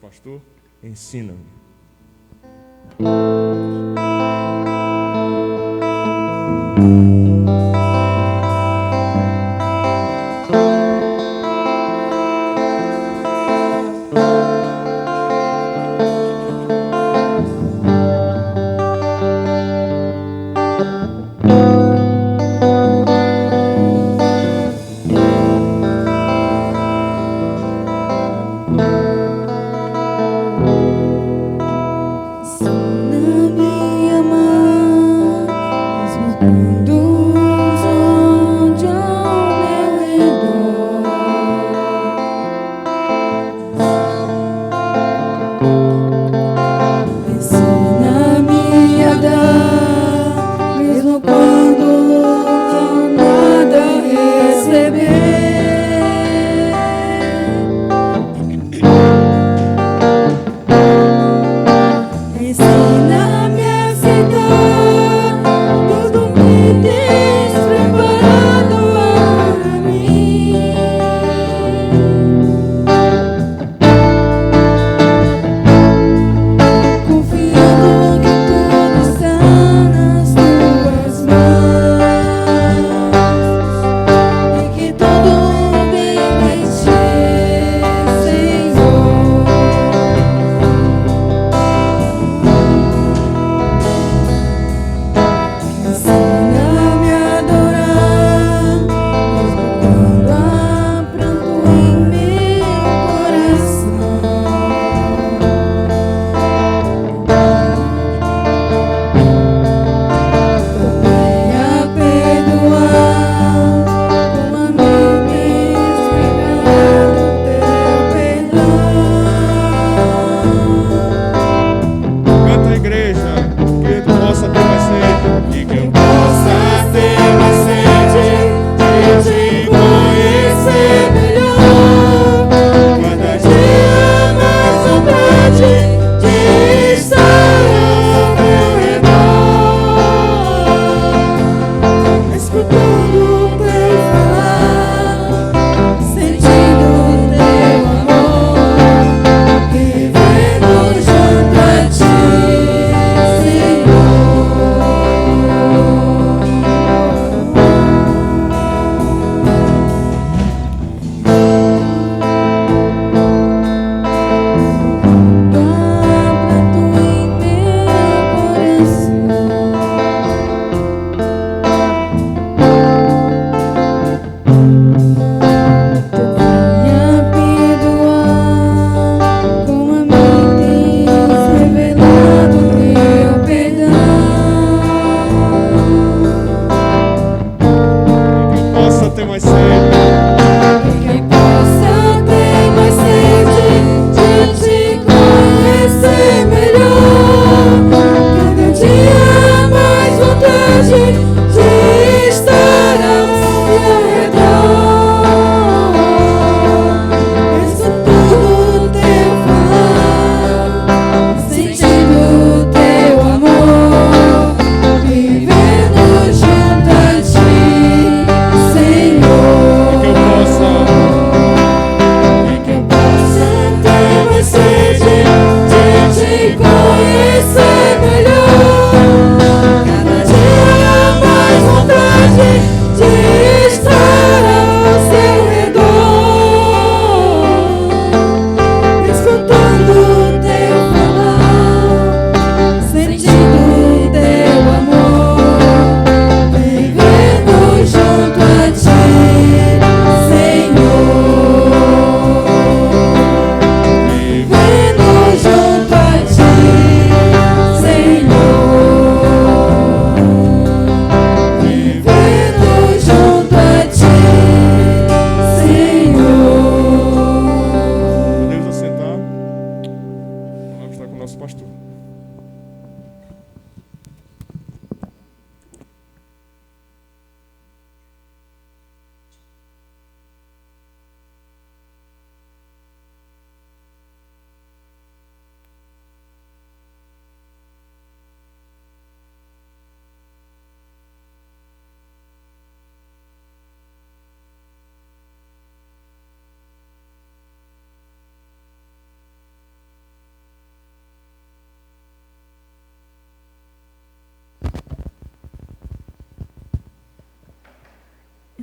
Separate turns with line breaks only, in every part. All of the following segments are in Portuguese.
pastor, ensina-me.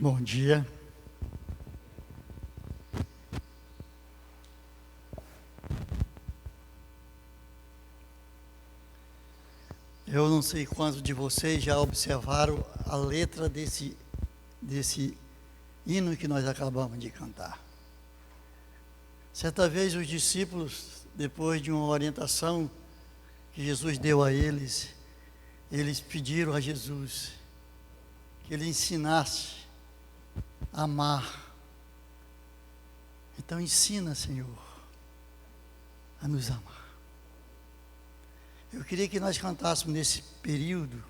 Bom dia. Eu não sei quantos de vocês já observaram a letra desse hino que nós acabamos de cantar. Certa vez os discípulos, depois de uma orientação que Jesus deu a eles pediram a Jesus que ele ensinasse a amar. Então ensina, Senhor, a nos amar. Eu queria que nós cantássemos nesse período,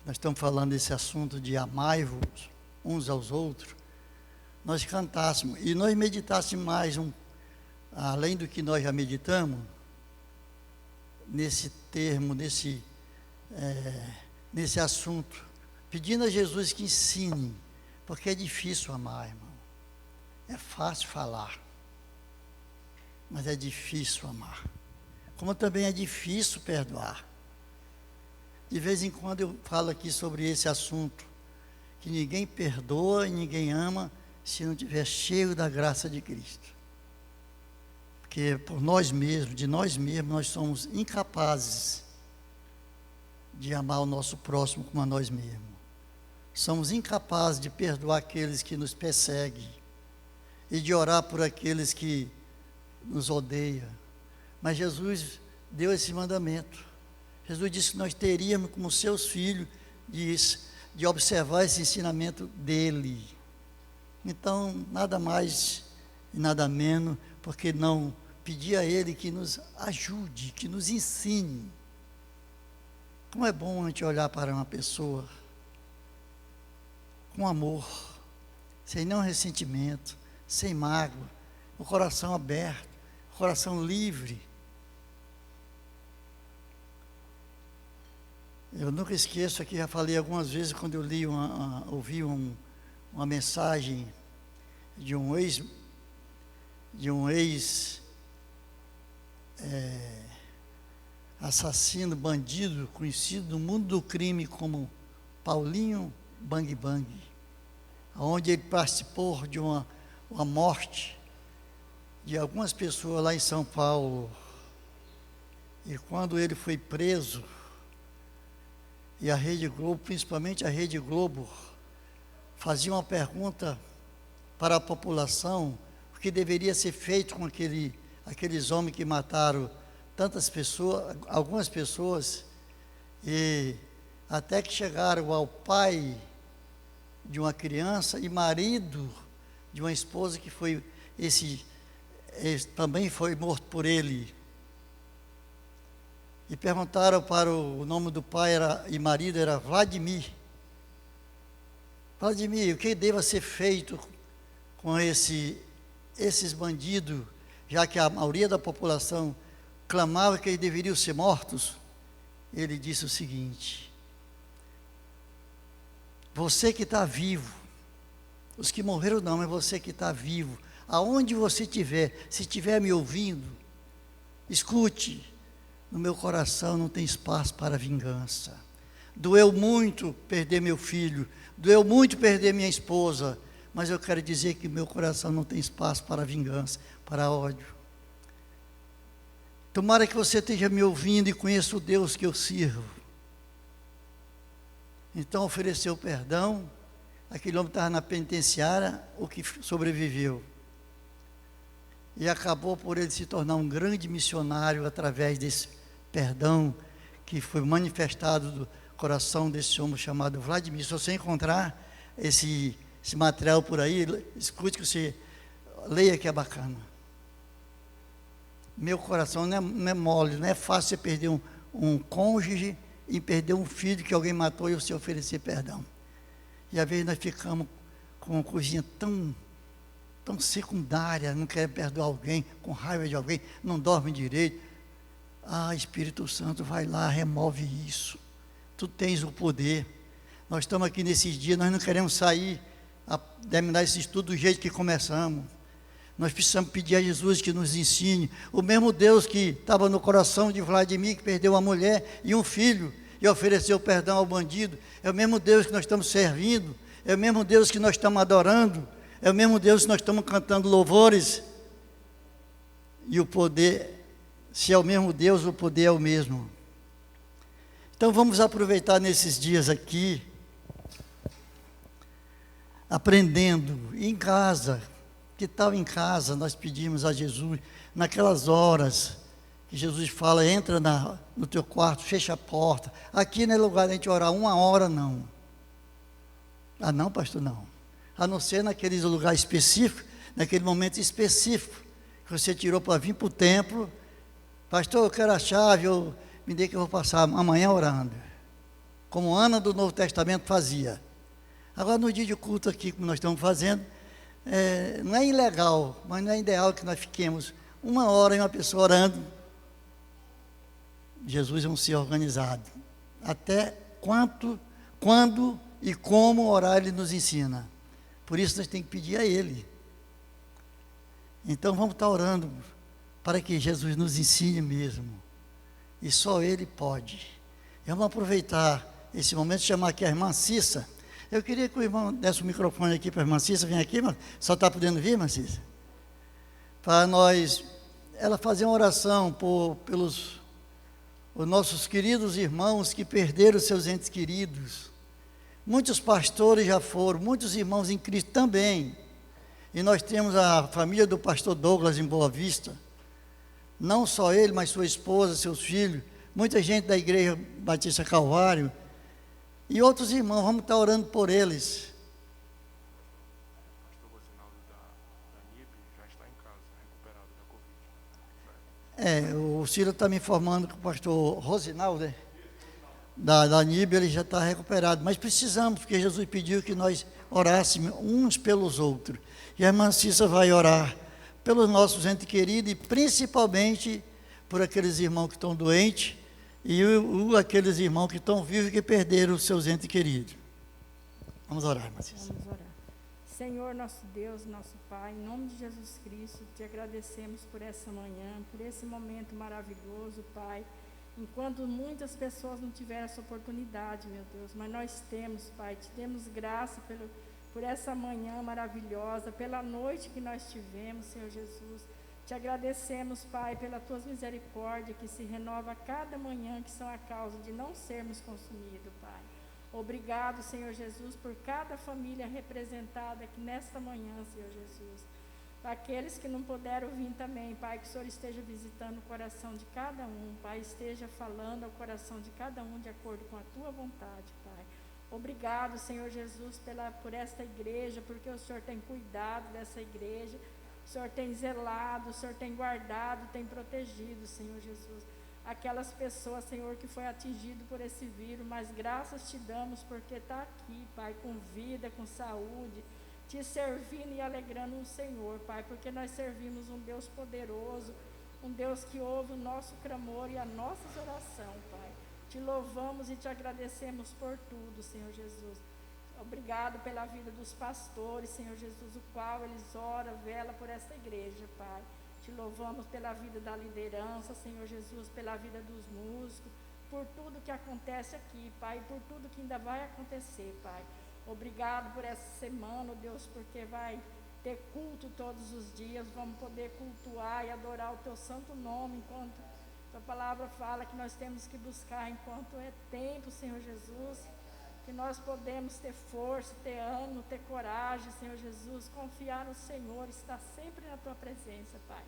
nós estamos falando desse assunto de amai-vos uns aos outros, nós cantássemos e nós meditássemos mais, além do que nós já meditamos, nesse termo, nesse assunto, pedindo a Jesus que ensine, porque é difícil amar, irmão. É fácil falar, mas é difícil amar. Como também é difícil perdoar. De vez em quando eu falo aqui sobre esse assunto, que ninguém perdoa e ninguém ama se não estiver cheio da graça de Cristo. Porque por nós mesmos, de nós mesmos, nós somos incapazes de amar o nosso próximo como a nós mesmos. Somos incapazes de perdoar aqueles que nos perseguem e de orar por aqueles que nos odeiam. Mas Jesus deu esse mandamento. Jesus disse que nós teríamos, como seus filhos, de observar esse ensinamento dele. Então, nada mais e nada menos, porque não pedir a ele que nos ajude, que nos ensine. Como é bom a gente olhar para uma pessoa com amor, sem nenhum ressentimento, sem mágoa, o coração aberto, o coração livre. Eu nunca esqueço aqui, já falei algumas vezes quando eu ouvi uma mensagem de um ex assassino, bandido, conhecido no mundo do crime como Paulinho Bang Bang, onde ele participou de uma morte de algumas pessoas lá em São Paulo. E quando ele foi preso, e a Rede Globo, principalmente a Rede Globo, fazia uma pergunta para a população, o que deveria ser feito com aqueles homens que mataram tantas pessoas, algumas pessoas, e até que chegaram ao pai de uma criança e marido de uma esposa que foi também foi morto por ele. E perguntaram para o nome do pai e marido era Vladimir. Vladimir, o que deva ser feito com esses bandidos, já que a maioria da população clamava que eles deveriam ser mortos? Ele disse o seguinte: você que está vivo, os que morreram não, mas você que está vivo, aonde você estiver, se estiver me ouvindo, escute. No meu coração não tem espaço para vingança. Doeu muito perder meu filho, doeu muito perder minha esposa, mas eu quero dizer que meu coração não tem espaço para vingança, para ódio. Tomara que você esteja me ouvindo e conheça o Deus que eu sirvo. Então ofereceu perdão. Aquele homem estava na penitenciária, o que sobreviveu. E acabou por ele se tornar um grande missionário através desse perdão que foi manifestado do coração desse homem chamado Vladimir. Se você encontrar esse material por aí, escute, que você leia, que é bacana. Meu coração não é mole, não é fácil você perder um cônjuge e perder um filho que alguém matou e você oferecer perdão. E às vezes nós ficamos com uma coisinha tão secundária, não quer perdoar alguém, com raiva de alguém, não dorme direito. Espírito Santo, vai lá, remove isso. Tu tens o poder. Nós estamos aqui nesses dias, nós não queremos sair a terminar esse estudo do jeito que começamos. Nós precisamos pedir a Jesus que nos ensine. O mesmo Deus que estava no coração de Vladimir, que perdeu uma mulher e um filho, e ofereceu perdão ao bandido, é o mesmo Deus que nós estamos servindo, é o mesmo Deus que nós estamos adorando, é o mesmo Deus que nós estamos cantando louvores. E o poder, se é o mesmo Deus, o poder é o mesmo. Então vamos aproveitar nesses dias aqui, aprendendo, em casa. Que tal em casa nós pedimos a Jesus, naquelas horas que Jesus fala, entra no teu quarto, fecha a porta. Aqui não é lugar de a gente orar 1 hora, não. Ah, não, pastor, não. A não ser naquele lugar específico, naquele momento específico, que você tirou para vir para o templo. Pastor, eu quero a chave, me dê que eu vou passar amanhã orando. Como Ana do Novo Testamento fazia. Agora, no dia de culto aqui, como nós estamos fazendo, não é ilegal, mas não é ideal que nós fiquemos 1 hora em uma pessoa orando. Jesus é um ser organizado. Até quando e como orar, Ele nos ensina. Por isso nós temos que pedir a Ele. Então vamos estar orando para que Jesus nos ensine mesmo. E só Ele pode. Vamos aproveitar esse momento e chamar aqui a irmã Cissa. Eu queria que o irmão desse o microfone aqui para a irmã Cissa. Vem aqui, só está podendo vir, irmã Cissa? Para ela fazer uma oração pelos os nossos queridos irmãos que perderam seus entes queridos. Muitos pastores já foram, muitos irmãos em Cristo também. E nós temos a família do pastor Douglas em Boa Vista. Não só ele, mas sua esposa, seus filhos, muita gente da Igreja Batista Calvário. E outros irmãos, vamos estar orando por eles.
O pastor Rosinaldo da NIB já está em casa, recuperado da Covid.
O Ciro está me informando que o pastor Rosinaldo, da NIB, ele já está recuperado. Mas precisamos, porque Jesus pediu que nós orássemos uns pelos outros. E a irmã Cissa vai orar pelos nossos entes queridos e principalmente por aqueles irmãos que estão doentes e aqueles irmãos que estão vivos e que perderam os seus entes queridos. Vamos orar, irmã Cissa.
Vamos orar. Senhor, nosso Deus, nosso Pai, em nome de Jesus Cristo, te agradecemos por essa manhã, por esse momento maravilhoso, Pai. Enquanto muitas pessoas não tiveram essa oportunidade, meu Deus, mas nós temos, Pai, te demos graça por essa manhã maravilhosa, pela noite que nós tivemos, Senhor Jesus. Te agradecemos, Pai, pelas tuas misericórdias que se renova a cada manhã, que são a causa de não sermos consumidos, Pai. Obrigado, Senhor Jesus, por cada família representada aqui nesta manhã, Senhor Jesus. Para aqueles que não puderam vir também, Pai, que o Senhor esteja visitando o coração de cada um, Pai, esteja falando ao coração de cada um de acordo com a tua vontade, Pai. Obrigado, Senhor Jesus, por esta igreja, porque o Senhor tem cuidado dessa igreja, o Senhor tem zelado, o Senhor tem guardado, tem protegido, Senhor Jesus. Aquelas pessoas, Senhor, que foi atingido por esse vírus, mas graças te damos porque está aqui, Pai, com vida, com saúde, te servindo e alegrando o Senhor, Pai, porque nós servimos um Deus poderoso, um Deus que ouve o nosso clamor e a nossa oração, Pai. Te louvamos e te agradecemos por tudo, Senhor Jesus. Obrigado pela vida dos pastores, Senhor Jesus, o qual eles oram, velam por esta igreja, Pai. Te louvamos pela vida da liderança, Senhor Jesus, pela vida dos músicos, por tudo que acontece aqui, Pai, por tudo que ainda vai acontecer, Pai. Obrigado por essa semana, Deus, porque vai ter culto todos os dias, vamos poder cultuar e adorar o teu santo nome, enquanto a palavra fala que nós temos que buscar enquanto é tempo, Senhor Jesus, que nós podemos ter força, ter ânimo, ter coragem, Senhor Jesus, confiar no Senhor, estar sempre na tua presença, Pai.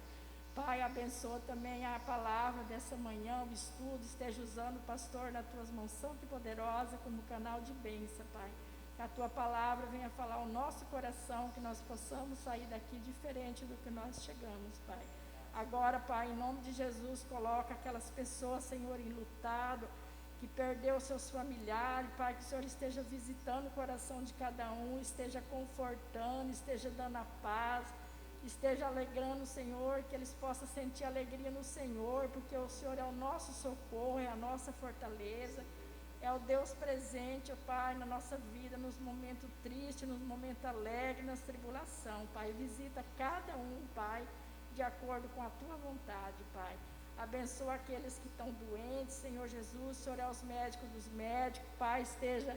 Pai, abençoa também a palavra dessa manhã, o estudo, esteja usando o pastor nas tuas mãos santa e poderosa como canal de bênção, Pai. Que a tua palavra venha falar ao nosso coração, que nós possamos sair daqui diferente do que nós chegamos, Pai. Agora, Pai, em nome de Jesus, coloca aquelas pessoas, Senhor, enlutado, que perdeu seus familiares, Pai, que o Senhor esteja visitando o coração de cada um, esteja confortando, esteja dando a paz, esteja alegrando o Senhor, que eles possam sentir alegria no Senhor, porque o Senhor é o nosso socorro, é a nossa fortaleza, é o Deus presente, ó Pai, na nossa vida, nos momentos tristes, nos momentos alegres, nas tribulações, Pai. Visita cada um, Pai, de acordo com a tua vontade, Pai. Abençoa aqueles que estão doentes, Senhor Jesus. O Senhor é os médicos dos médicos, Pai, esteja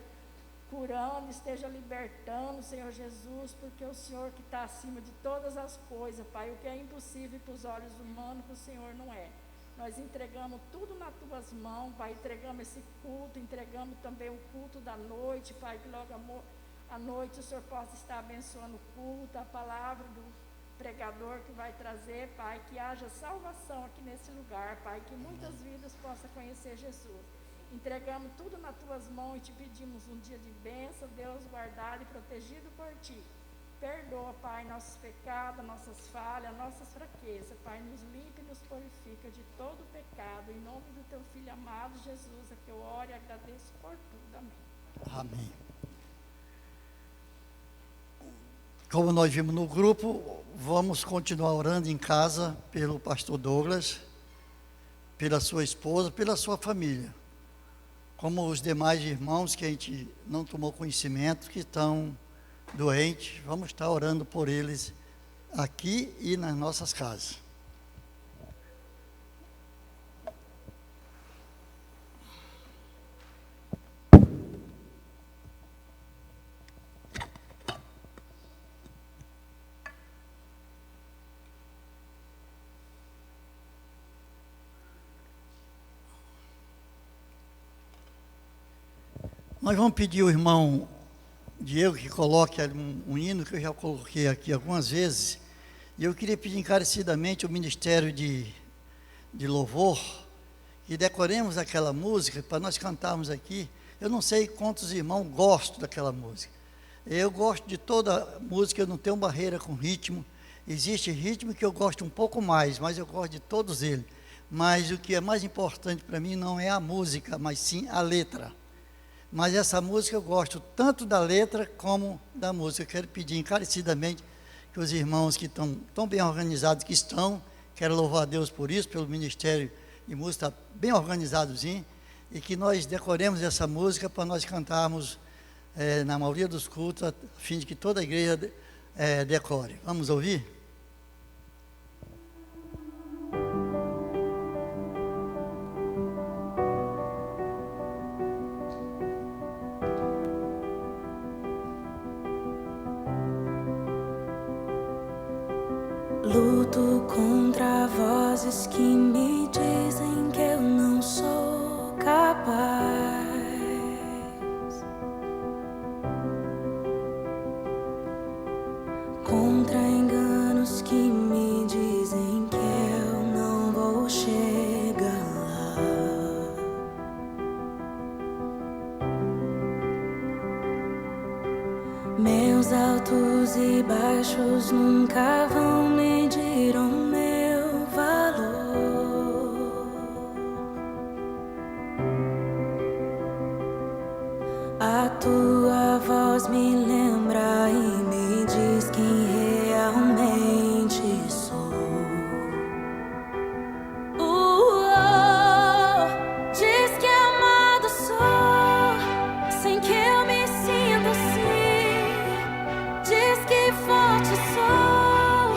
curando, esteja libertando, Senhor Jesus, porque o Senhor que está acima de todas as coisas, Pai, o que é impossível para os olhos humanos, para o Senhor não é. Nós entregamos tudo nas tuas mãos, Pai, entregamos esse culto, entregamos também o culto da noite, Pai, que logo à noite o Senhor possa estar abençoando o culto, a palavra do pregador que vai trazer, Pai, que haja salvação aqui nesse lugar, Pai, que muitas vidas possam conhecer Jesus. Entregamos tudo nas tuas mãos e te pedimos um dia de bênção, Deus, guardado e protegido por ti. Perdoa, Pai, nossos pecados, nossas falhas, nossas fraquezas. Pai, nos limpa e nos purifica de todo o pecado. Em nome do teu Filho amado, Jesus, é que eu oro e agradeço por tudo. Amém.
Amém. Como nós vimos no grupo, vamos continuar orando em casa pelo pastor Douglas, pela sua esposa, pela sua família. Como os demais irmãos que a gente não tomou conhecimento, que estão doentes, vamos estar orando por eles aqui e nas nossas casas. Nós vamos pedir ao irmão Diego que coloque um hino que eu já coloquei aqui algumas vezes, e eu queria pedir encarecidamente ao Ministério de Louvor que decoremos aquela música para nós cantarmos aqui. Eu não sei quantos irmãos gostam daquela música. Eu gosto de toda música, eu não tenho barreira com ritmo. Existe ritmo que eu gosto um pouco mais, mas eu gosto de todos eles. Mas o que é mais importante para mim não é a música, mas sim a letra. Mas essa música eu gosto tanto da letra como da música. Eu quero pedir encarecidamente que os irmãos que estão tão bem organizados que estão, quero louvar a Deus por isso, pelo Ministério de Música, está bem organizadozinho, e que nós decoremos essa música para nós cantarmos na maioria dos cultos, a fim de que toda a igreja decore. Vamos ouvir?
Luto contra vozes que me dizem que eu não sou capaz. Contra enganos que me dizem que eu não vou chegar lá. Meus altos e baixos nunca vão medir o meu valor. A tua voz me lembra e me diz quem realmente sou. Diz que amado sou, sem que eu me sinta assim. Diz que forte sou,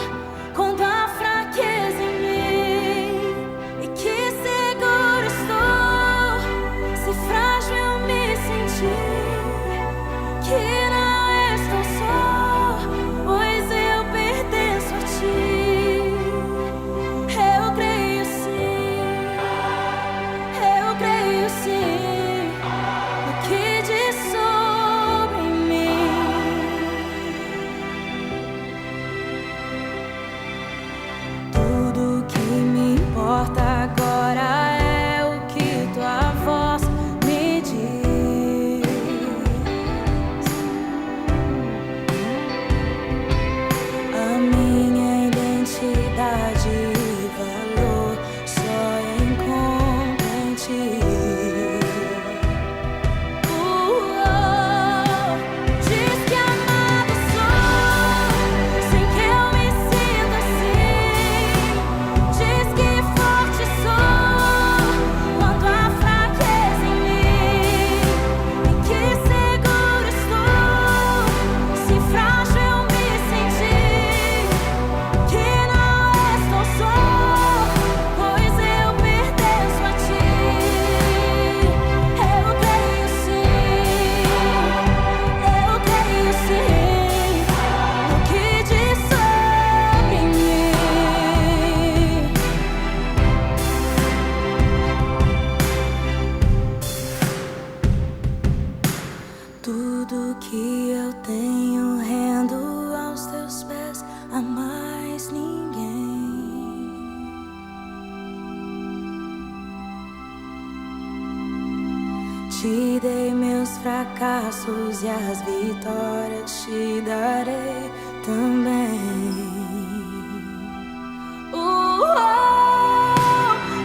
Te dei meus fracassos e as vitórias te darei também.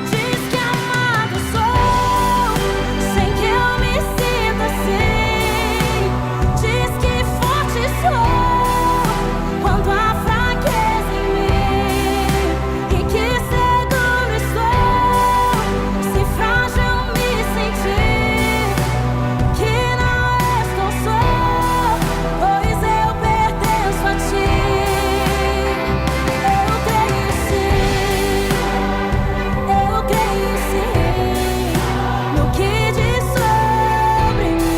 Diz que amado sou, sem que eu me sinta assim. Diz que forte sou, quando há fraqueza em mim. E que seguro estou, se frágil me sentir. Que não estou só, pois eu pertenço a ti. Eu creio sim, no que diz sobre mim.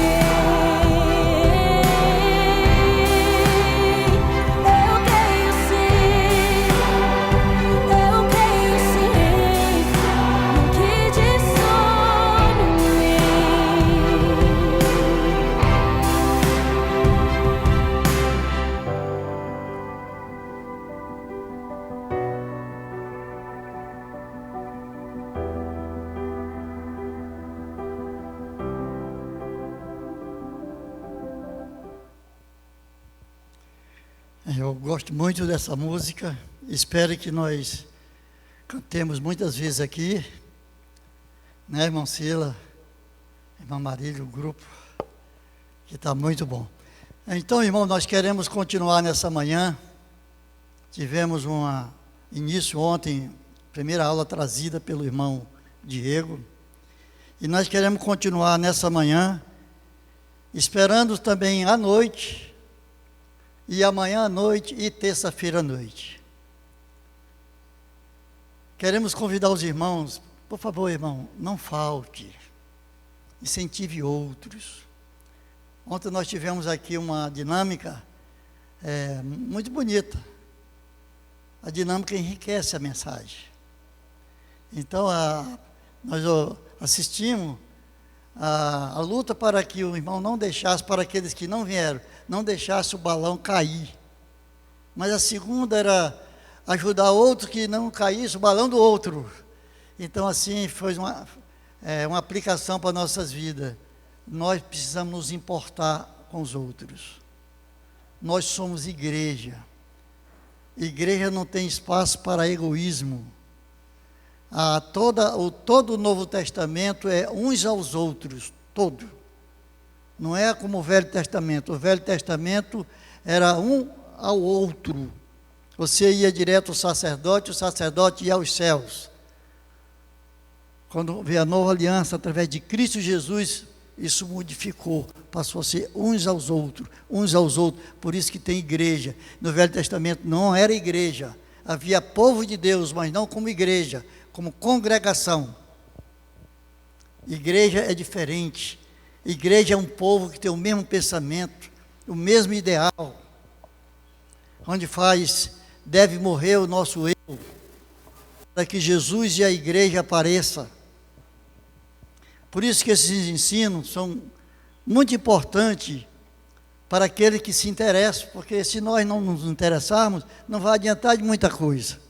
Eu creio sim, no que diz sobre mim.
Eu gosto muito dessa música, espero que nós cantemos muitas vezes aqui, né, irmão Sila, irmã Marília, o grupo, que está muito bom. Então, irmão, nós queremos continuar nessa manhã. Tivemos um início ontem, primeira aula trazida pelo irmão Diego, e nós queremos continuar nessa manhã, esperando também à noite, e amanhã à noite e terça-feira à noite. Queremos convidar os irmãos, por favor, irmão, não falte, incentive outros. Ontem nós tivemos aqui uma dinâmica muito bonita. A dinâmica enriquece a mensagem. Então, nós assistimos a luta para que o irmão não deixasse, para aqueles que não vieram, não deixasse o balão cair. Mas a segunda era ajudar outro que não caísse o balão do outro. Então, assim, foi uma aplicação para nossas vidas. Nós precisamos nos importar com os outros. Nós somos igreja. Igreja não tem espaço para egoísmo. Todo o Novo Testamento é uns aos outros, todo. Não é como o Velho Testamento. O Velho Testamento era um ao outro. Você ia direto ao sacerdote, o sacerdote ia aos céus. Quando veio a nova aliança, através de Cristo Jesus, isso modificou, passou a ser uns aos outros, uns aos outros. Por isso que tem igreja. No Velho Testamento não era igreja. Havia povo de Deus, mas não como igreja, como congregação. Igreja é diferente. Igreja é um povo que tem o mesmo pensamento, o mesmo ideal. Onde deve morrer o nosso eu, para que Jesus e a igreja apareçam. Por isso que esses ensinos são muito importantes para aquele que se interessa, porque se nós não nos interessarmos, não vai adiantar de muita coisa.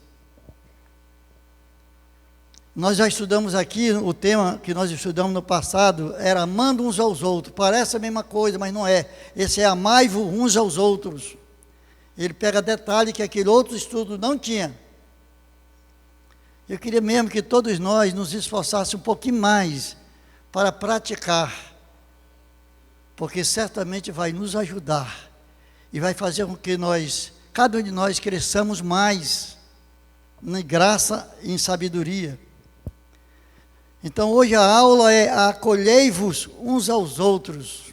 Nós já estudamos aqui, o tema que nós estudamos no passado, era amando uns aos outros. Parece a mesma coisa, mas não é. Esse é amai-vos uns aos outros. Ele pega detalhe que aquele outro estudo não tinha. Eu queria mesmo que todos nós nos esforçássemos um pouquinho mais para praticar, porque certamente vai nos ajudar e vai fazer com que cada um de nós cresçamos mais em graça e em sabedoria. Então hoje a aula é acolhei-vos uns aos outros.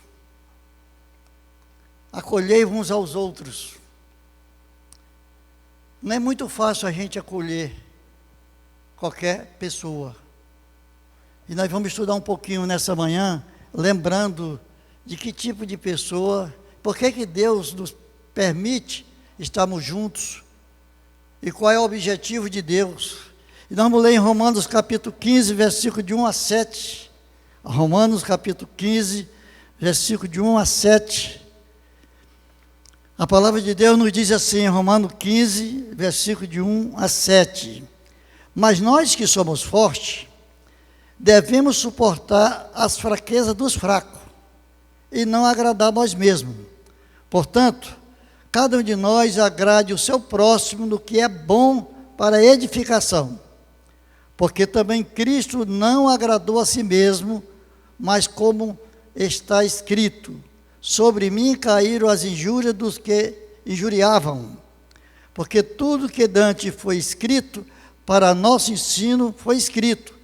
Acolhei-vos uns aos outros. Não é muito fácil a gente acolher qualquer pessoa. E nós vamos estudar um pouquinho nessa manhã, lembrando de que tipo de pessoa, por que Deus nos permite estarmos juntos, e qual é o objetivo de Deus. E nós vamos ler em Romanos capítulo 15, versículo de 1 a 7. Romanos capítulo 15, versículo de 1 a 7. A palavra de Deus nos diz assim, em Romanos 15, versículo de 1 a 7. Mas nós que somos fortes, devemos suportar as fraquezas dos fracos e não agradar nós mesmos. Portanto, cada um de nós agrade o seu próximo no que é bom para a edificação, porque também Cristo não agradou a si mesmo, mas como está escrito, sobre mim caíram as injúrias dos que injuriavam, porque tudo que dante foi escrito para nosso ensino foi escrito,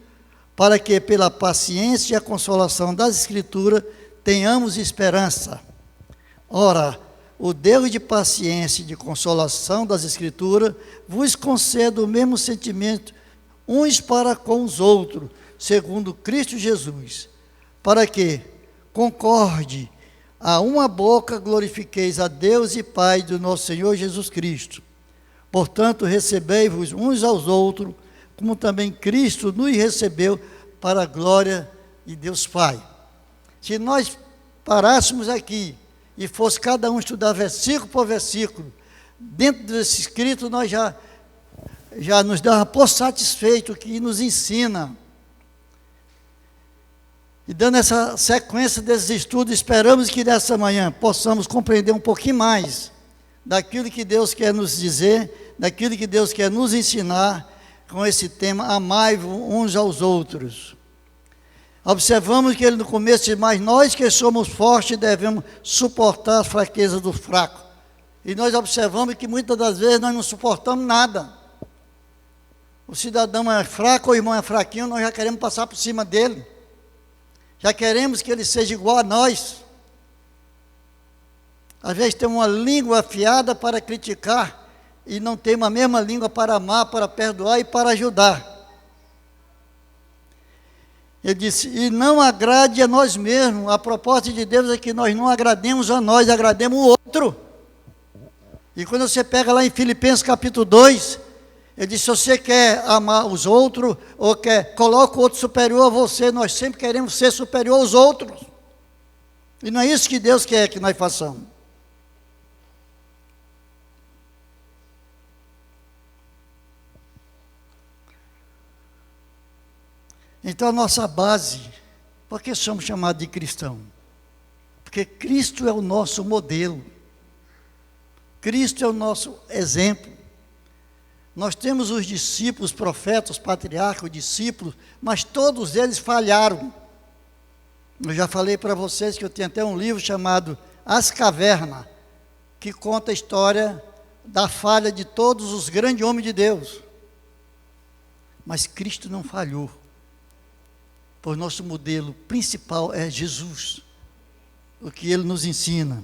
para que pela paciência e a consolação das Escrituras tenhamos esperança. Ora, o Deus de paciência e de consolação das Escrituras vos conceda o mesmo sentimento uns para com os outros, segundo Cristo Jesus, para que, concorde, a uma boca glorifiqueis a Deus e Pai do nosso Senhor Jesus Cristo. Portanto, recebei-vos uns aos outros, como também Cristo nos recebeu para a glória de Deus Pai. Se nós parássemos aqui e fosse cada um estudar versículo por versículo, dentro desse escrito nós já nos dava por satisfeito que nos ensina. E dando essa sequência desses estudos, esperamos que nessa manhã possamos compreender um pouquinho mais daquilo que Deus quer nos dizer, daquilo que Deus quer nos ensinar com esse tema, amai-vos uns aos outros. Observamos que ele no começo diz, mas nós que somos fortes devemos suportar as fraquezas do fraco. E nós observamos que muitas das vezes nós não suportamos nada. O cidadão é fraco, o irmão é fraquinho, nós já queremos passar por cima dele. Já queremos que ele seja igual a nós. Às vezes tem uma língua afiada para criticar e não tem uma mesma língua para amar, para perdoar e para ajudar. Ele disse, e não agrade a nós mesmos. A proposta de Deus é que nós não agrademos a nós, agrademos o outro. E quando você pega lá em Filipenses capítulo 2, ele diz, se você quer amar os outros, ou coloca o outro superior a você, nós sempre queremos ser superior aos outros. E não é isso que Deus quer que nós façamos. Então a nossa base, por que somos chamados de cristão? Porque Cristo é o nosso modelo. Cristo é o nosso exemplo. Nós temos os discípulos, profetas, patriarcas, discípulos, mas todos eles falharam. Eu já falei para vocês que eu tenho até um livro chamado As Cavernas, que conta a história da falha de todos os grandes homens de Deus. Mas Cristo não falhou. Pois nosso modelo principal é Jesus, o que Ele nos ensina.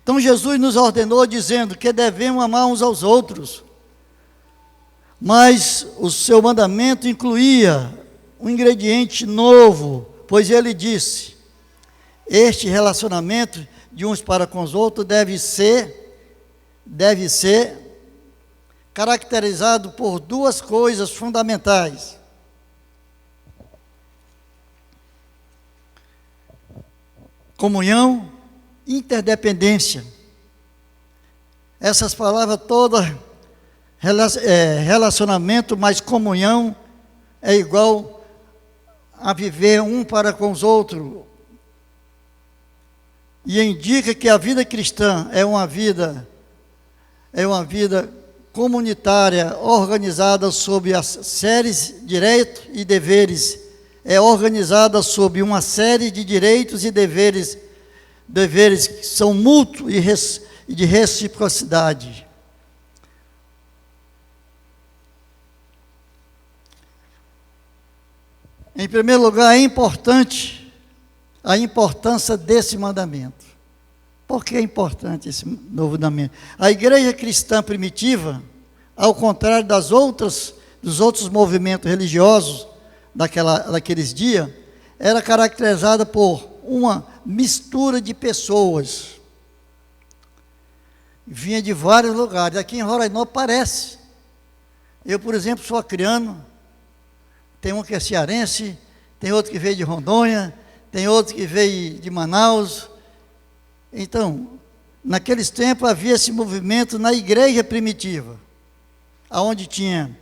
Então Jesus nos ordenou dizendo que devemos amar uns aos outros, mas o seu mandamento incluía um ingrediente novo, pois Ele disse, este relacionamento de uns para com os outros deve ser caracterizado por duas coisas fundamentais. Comunhão, interdependência. Essas palavras todas, relacionamento mais comunhão, é igual a viver um para com os outros. E indica que a vida cristã é uma vida comunitária, organizada sob as séries de direitos e deveres, é organizada sob uma série de direitos e deveres que são mútuos e de reciprocidade. Em primeiro lugar, é importante a importância desse mandamento. Por que é importante esse novo mandamento? A igreja cristã primitiva, ao contrário dos outros movimentos religiosos daqueles dias, era caracterizada por uma mistura de pessoas. Vinha de vários lugares. Aqui em Roraima parece. Eu, por exemplo, sou acriano. Tem um que é cearense, tem outro que veio de Rondônia, tem outro que veio de Manaus. Então, naqueles tempos havia esse movimento na igreja primitiva, onde tinha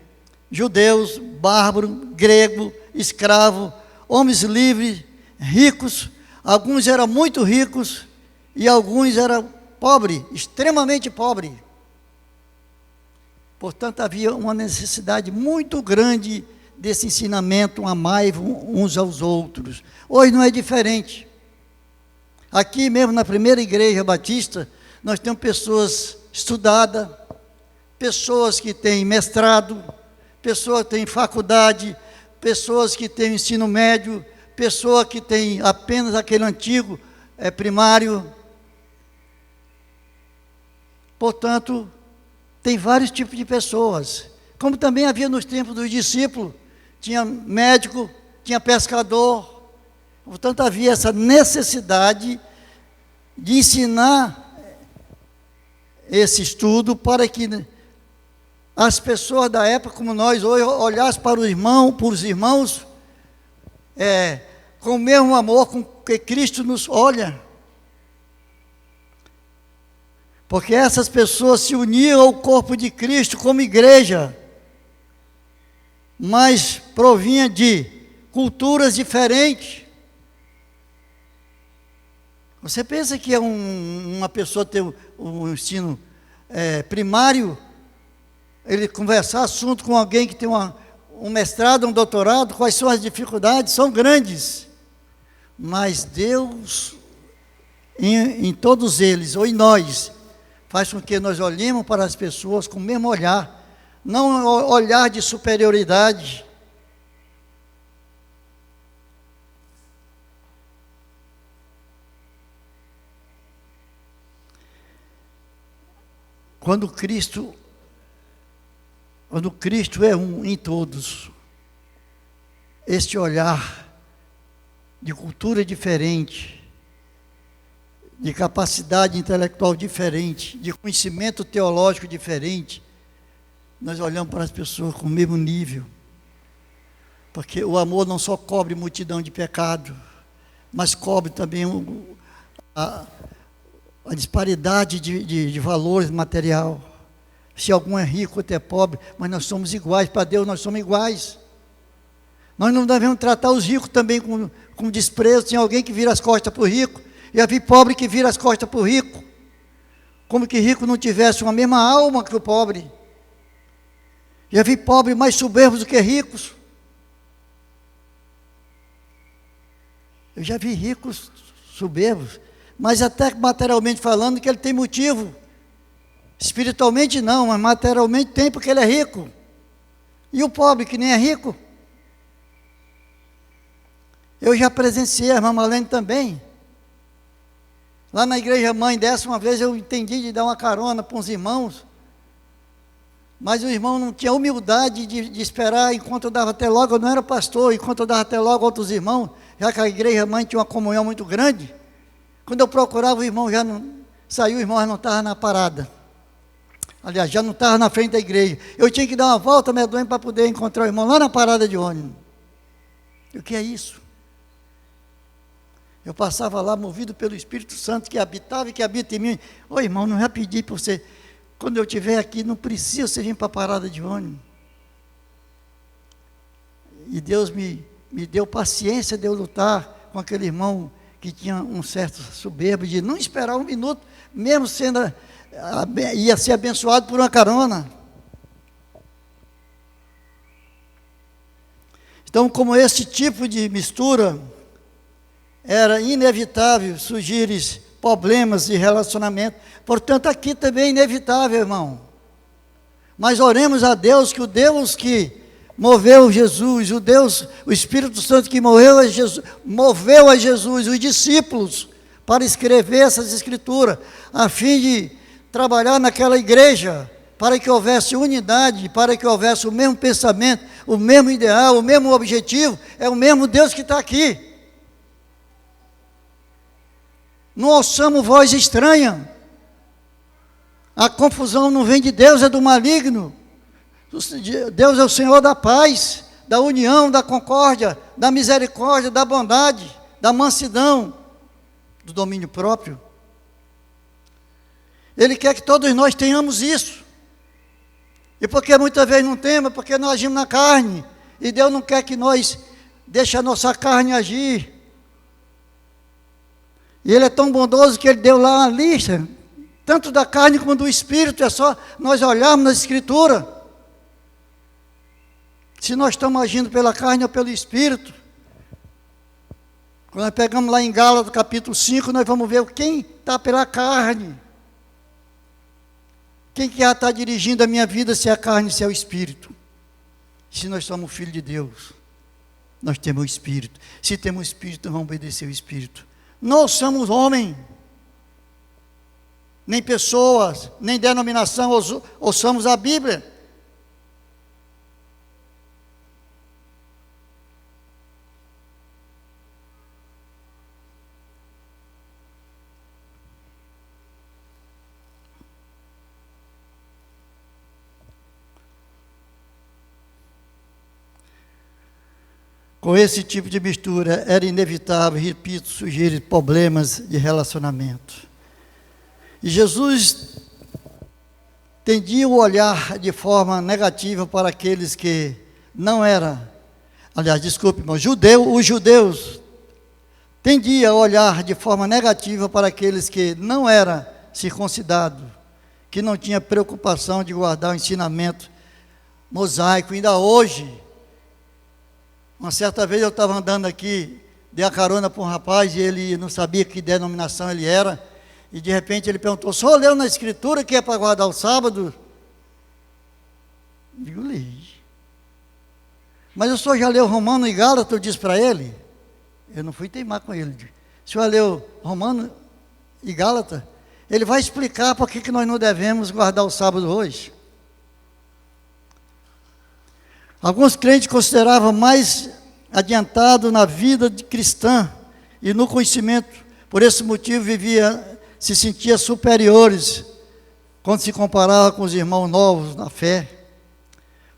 judeus, bárbaros, grego, escravo, homens livres, ricos, alguns eram muito ricos e alguns eram pobres, extremamente pobres. Portanto, havia uma necessidade muito grande desse ensinamento, amai uns aos outros. Hoje não é diferente. Aqui mesmo na primeira igreja batista, nós temos pessoas estudadas, pessoas que têm mestrado, pessoas que têm faculdade, pessoas que têm ensino médio, pessoas que têm apenas aquele antigo primário. Portanto, tem vários tipos de pessoas. Como também havia nos tempos dos discípulos, tinha médico, tinha pescador. Portanto, havia essa necessidade de ensinar esse estudo para que as pessoas da época, como nós hoje, olhassem para os irmãos com o mesmo amor com que Cristo nos olha. Porque essas pessoas se uniam ao corpo de Cristo como igreja, mas provinha de culturas diferentes. Você pensa que uma pessoa ter um ensino primário, ele conversar assunto com alguém que tem um mestrado, um doutorado, quais são as dificuldades? São grandes. Mas Deus, em todos eles, ou em nós, faz com que nós olhemos para as pessoas com o mesmo olhar, não olhar de superioridade. Quando Cristo é um em todos, este olhar de cultura diferente, de capacidade intelectual diferente, de conhecimento teológico diferente, nós olhamos para as pessoas com o mesmo nível, porque o amor não só cobre multidão de pecado, mas cobre também a disparidade de valores material. Se algum é rico, outro é pobre, mas nós somos iguais, para Deus nós somos iguais. Nós não devemos tratar os ricos também com desprezo. Tem alguém que vira as costas para o rico, e havia pobre que vira as costas para o rico, como que rico não tivesse uma mesma alma que o pobre. Já vi pobres mais soberbos do que ricos. Eu já vi ricos soberbos, mas até materialmente falando que ele tem motivo. Espiritualmente não, mas materialmente tem, porque ele é rico. E o pobre que nem é rico? Eu já presenciei a irmã Marlene também. Lá na igreja mãe dessa, uma vez eu entendi de dar uma carona para uns irmãos, mas o irmão não tinha humildade de esperar enquanto eu dava até logo. Eu não era pastor, enquanto eu dava até logo outros irmãos, já que a igreja mãe tinha uma comunhão muito grande. Quando eu procurava, o irmão já não saiu, o irmão já não estava na parada. Aliás, já não estava na frente da igreja. Eu tinha que dar uma volta medonha para poder encontrar o irmão lá na parada de ônibus. E o que é isso? Eu passava lá movido pelo Espírito Santo que habitava e que habita em mim. Ô irmão, não já pedi para você, quando eu estiver aqui, não precisa você vir para a parada de ônibus. E Deus me deu paciência de eu lutar com aquele irmão que tinha um certo soberbo de não esperar um minuto, mesmo sendo, ia ser abençoado por uma carona. Então, como esse tipo de mistura, era inevitável surgir problemas de relacionamento. Portanto, aqui também é inevitável, irmão. Mas oremos a Deus, que o Deus que moveu Jesus, o Espírito Santo que moveu a Jesus, os discípulos, para escrever essas escrituras, a fim de trabalhar naquela igreja, para que houvesse unidade, para que houvesse o mesmo pensamento, o mesmo ideal, o mesmo objetivo. É o mesmo Deus que está aqui. Não ouçamos voz estranha. A confusão não vem de Deus, é do maligno. Deus é o Senhor da paz, da união, da concórdia, da misericórdia, da bondade, da mansidão, do domínio próprio. Ele quer que todos nós tenhamos isso. E porque muitas vezes não temos, porque nós agimos na carne. E Deus não quer que nós deixa a nossa carne agir. E Ele é tão bondoso que Ele deu lá uma lista, tanto da carne como do espírito, é só nós olharmos na Escritura. Se nós estamos agindo pela carne ou pelo espírito. Quando nós pegamos lá em Gálatas capítulo 5, nós vamos ver quem está pela carne. Quem que está dirigindo a minha vida, se é a carne, se é o espírito. Se nós somos filhos de Deus, nós temos o espírito. Se temos o espírito, nós vamos obedecer o espírito. Não somos homem, nem pessoas, nem denominação, ou somos a Bíblia. Com esse tipo de mistura, era inevitável, repito, surgir problemas de relacionamento. E Jesus tendia o olhar de forma negativa para aqueles que não eram, aliás, desculpe, mas os judeus tendiam a olhar de forma negativa para aqueles que não eram circuncidados, que não tinham preocupação de guardar o ensinamento mosaico. Ainda hoje, uma certa vez eu estava andando aqui, dei a carona para um rapaz e ele não sabia que denominação ele era, e de repente ele perguntou: "O senhor leu na Escritura que é para guardar o sábado?" Digo: "Li." "Mas o senhor já leu Romano e Gálatas?" Eu disse para ele. Eu não fui teimar com ele. "O senhor leu Romano e Gálatas?" Ele vai explicar por que nós não devemos guardar o sábado hoje. Alguns crentes consideravam mais adiantado na vida cristã e no conhecimento. Por esse motivo se sentia superiores quando se comparava com os irmãos novos na fé.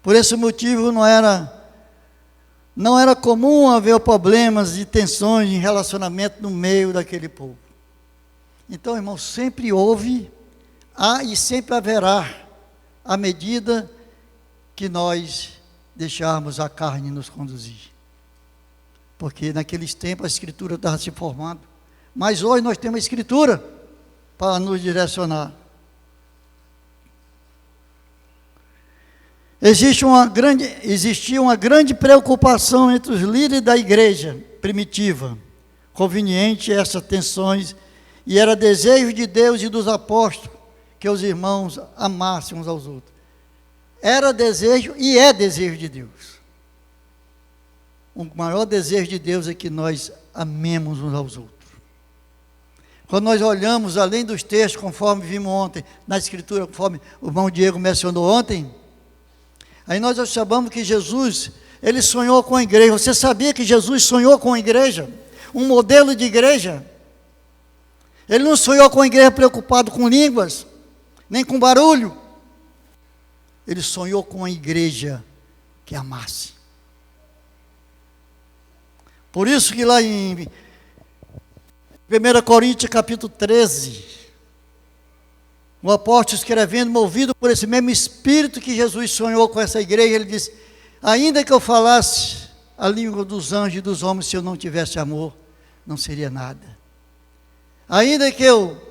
Por esse motivo não era comum haver problemas e tensões em relacionamento no meio daquele povo. Então, irmão, sempre houve, há e sempre haverá, à medida que nós deixarmos a carne nos conduzir. Porque naqueles tempos a Escritura estava se formando. Mas hoje nós temos a Escritura para nos direcionar. Existia uma grande preocupação entre os líderes da igreja primitiva, conveniente essas tensões, e era desejo de Deus e dos apóstolos que os irmãos amassem uns aos outros. Era desejo e é desejo de Deus. O maior desejo de Deus é que nós amemos uns aos outros. Quando nós olhamos além dos textos, conforme vimos ontem, na Escritura, conforme o irmão Diego mencionou ontem, aí nós observamos que Jesus, ele sonhou com a igreja. Você sabia que Jesus sonhou com a igreja? Um modelo de igreja. Ele não sonhou com a igreja preocupado com línguas, nem com barulho. Ele sonhou com a igreja que amasse. Por isso que lá em 1 Coríntios capítulo 13, o apóstolo escrevendo, movido por esse mesmo Espírito que Jesus sonhou com essa igreja, ele disse: ainda que eu falasse a língua dos anjos e dos homens, se eu não tivesse amor, não seria nada. Ainda que eu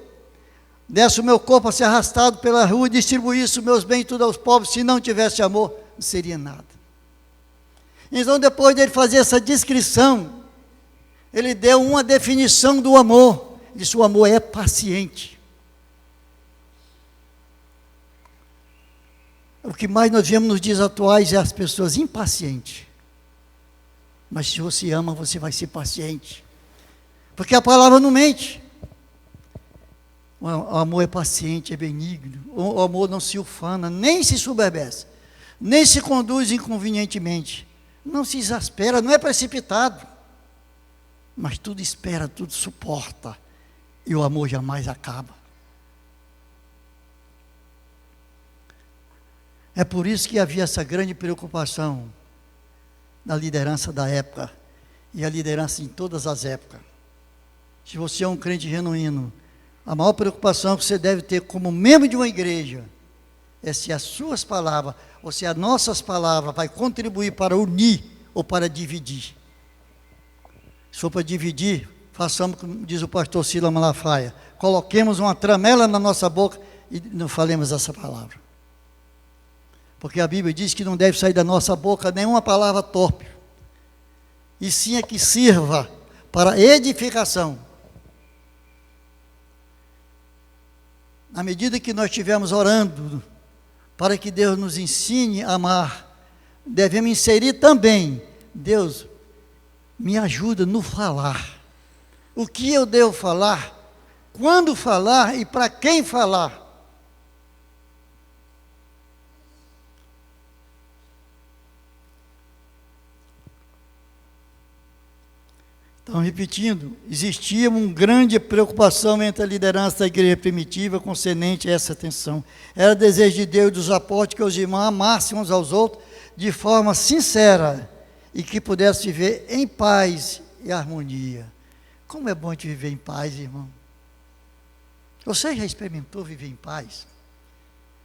desse o meu corpo a ser arrastado pela rua e distribuísse os meus bens tudo aos pobres, se não tivesse amor, não seria nada. Então, depois de ele fazer essa descrição, ele deu uma definição do amor. Ele disse: o amor é paciente. O que mais nós vemos nos dias atuais é as pessoas impacientes. Mas se você ama, você vai ser paciente. Porque a palavra não mente. O amor é paciente, é benigno. O amor não se ufana, nem se soberbece, nem se conduz inconvenientemente. Não se exaspera, não é precipitado. Mas tudo espera, tudo suporta. E o amor jamais acaba. É por isso que havia essa grande preocupação na liderança da época. E a liderança em todas as épocas. Se você é um crente genuíno, a maior preocupação que você deve ter como membro de uma igreja é se as suas palavras, ou se as nossas palavras vai contribuir para unir ou para dividir. Se for para dividir, façamos como diz o pastor Silas Malafaia. Coloquemos uma tramela na nossa boca e não falemos essa palavra. Porque a Bíblia diz que não deve sair da nossa boca nenhuma palavra torpe. E sim é que sirva para edificação. Na medida que nós estivermos orando para que Deus nos ensine a amar, devemos inserir também: Deus, me ajuda no falar. O que eu devo falar, quando falar e para quem falar. Então, repetindo, existia uma grande preocupação entre a liderança da igreja primitiva concernente a essa atenção. Era desejo de Deus e dos apóstolos que os irmãos amassem uns aos outros de forma sincera e que pudessem viver em paz e harmonia. Como é bom de viver em paz, irmão. Você já experimentou viver em paz?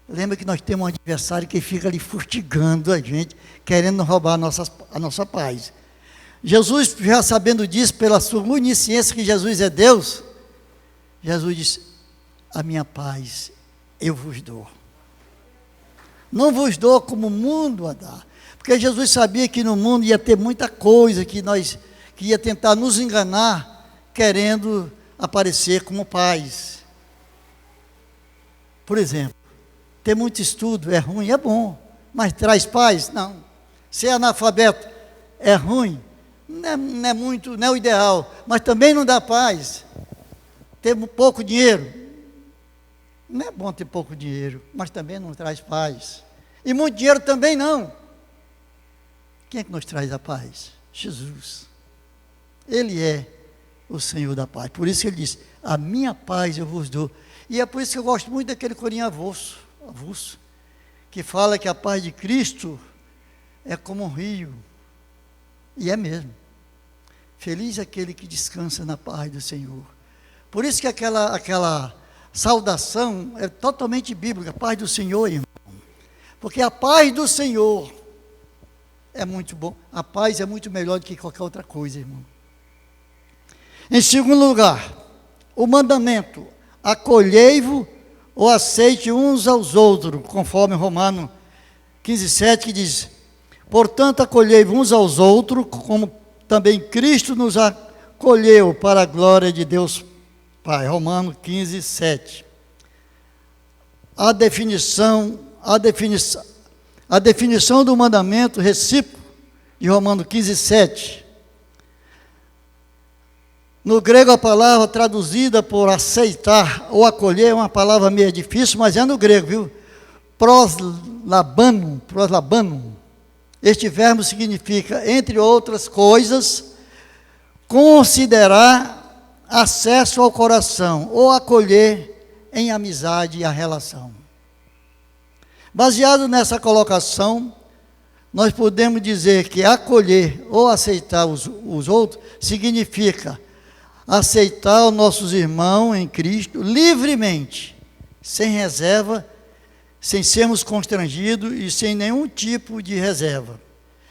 Lembra que nós temos um adversário que fica ali fustigando a gente, querendo roubar a nossa paz. Jesus, já sabendo disso, pela sua onisciência que Jesus é Deus, Jesus disse: a minha paz eu vos dou. Não vos dou como o mundo a dá. Porque Jesus sabia que no mundo ia ter muita coisa que ia tentar nos enganar, querendo aparecer como paz. Por exemplo, ter muito estudo é ruim, é bom, mas traz paz? Não. Ser analfabeto é ruim? Não é o ideal, mas também não dá paz. Ter pouco dinheiro, não é bom ter pouco dinheiro, mas também não traz paz. E muito dinheiro também não. Quem é que nos traz a paz? Jesus. Ele é o Senhor da paz. Por isso que ele disse: a minha paz eu vos dou. E é por isso que eu gosto muito daquele corinho avulso, que fala que a paz de Cristo é como um rio. E é mesmo. Feliz aquele que descansa na paz do Senhor. Por isso que aquela saudação é totalmente bíblica, paz do Senhor, irmão. Porque a paz do Senhor é muito bom. A paz é muito melhor do que qualquer outra coisa, irmão. Em segundo lugar, o mandamento: acolhei-vos ou aceite uns aos outros, conforme Romanos 15:7, que diz: portanto, acolhei-vos uns aos outros, como também Cristo nos acolheu para a glória de Deus Pai. Romanos 15:7. A definição do mandamento recíproco de Romanos 15:7. No grego, a palavra traduzida por aceitar ou acolher é uma palavra meio difícil, mas é no grego, viu? Proslabanum. Este verbo significa, entre outras coisas, considerar acesso ao coração ou acolher em amizade a relação. Baseado nessa colocação, nós podemos dizer que acolher ou aceitar os outros significa aceitar os nossos irmãos em Cristo livremente, sem reserva, sem sermos constrangidos e sem nenhum tipo de reserva,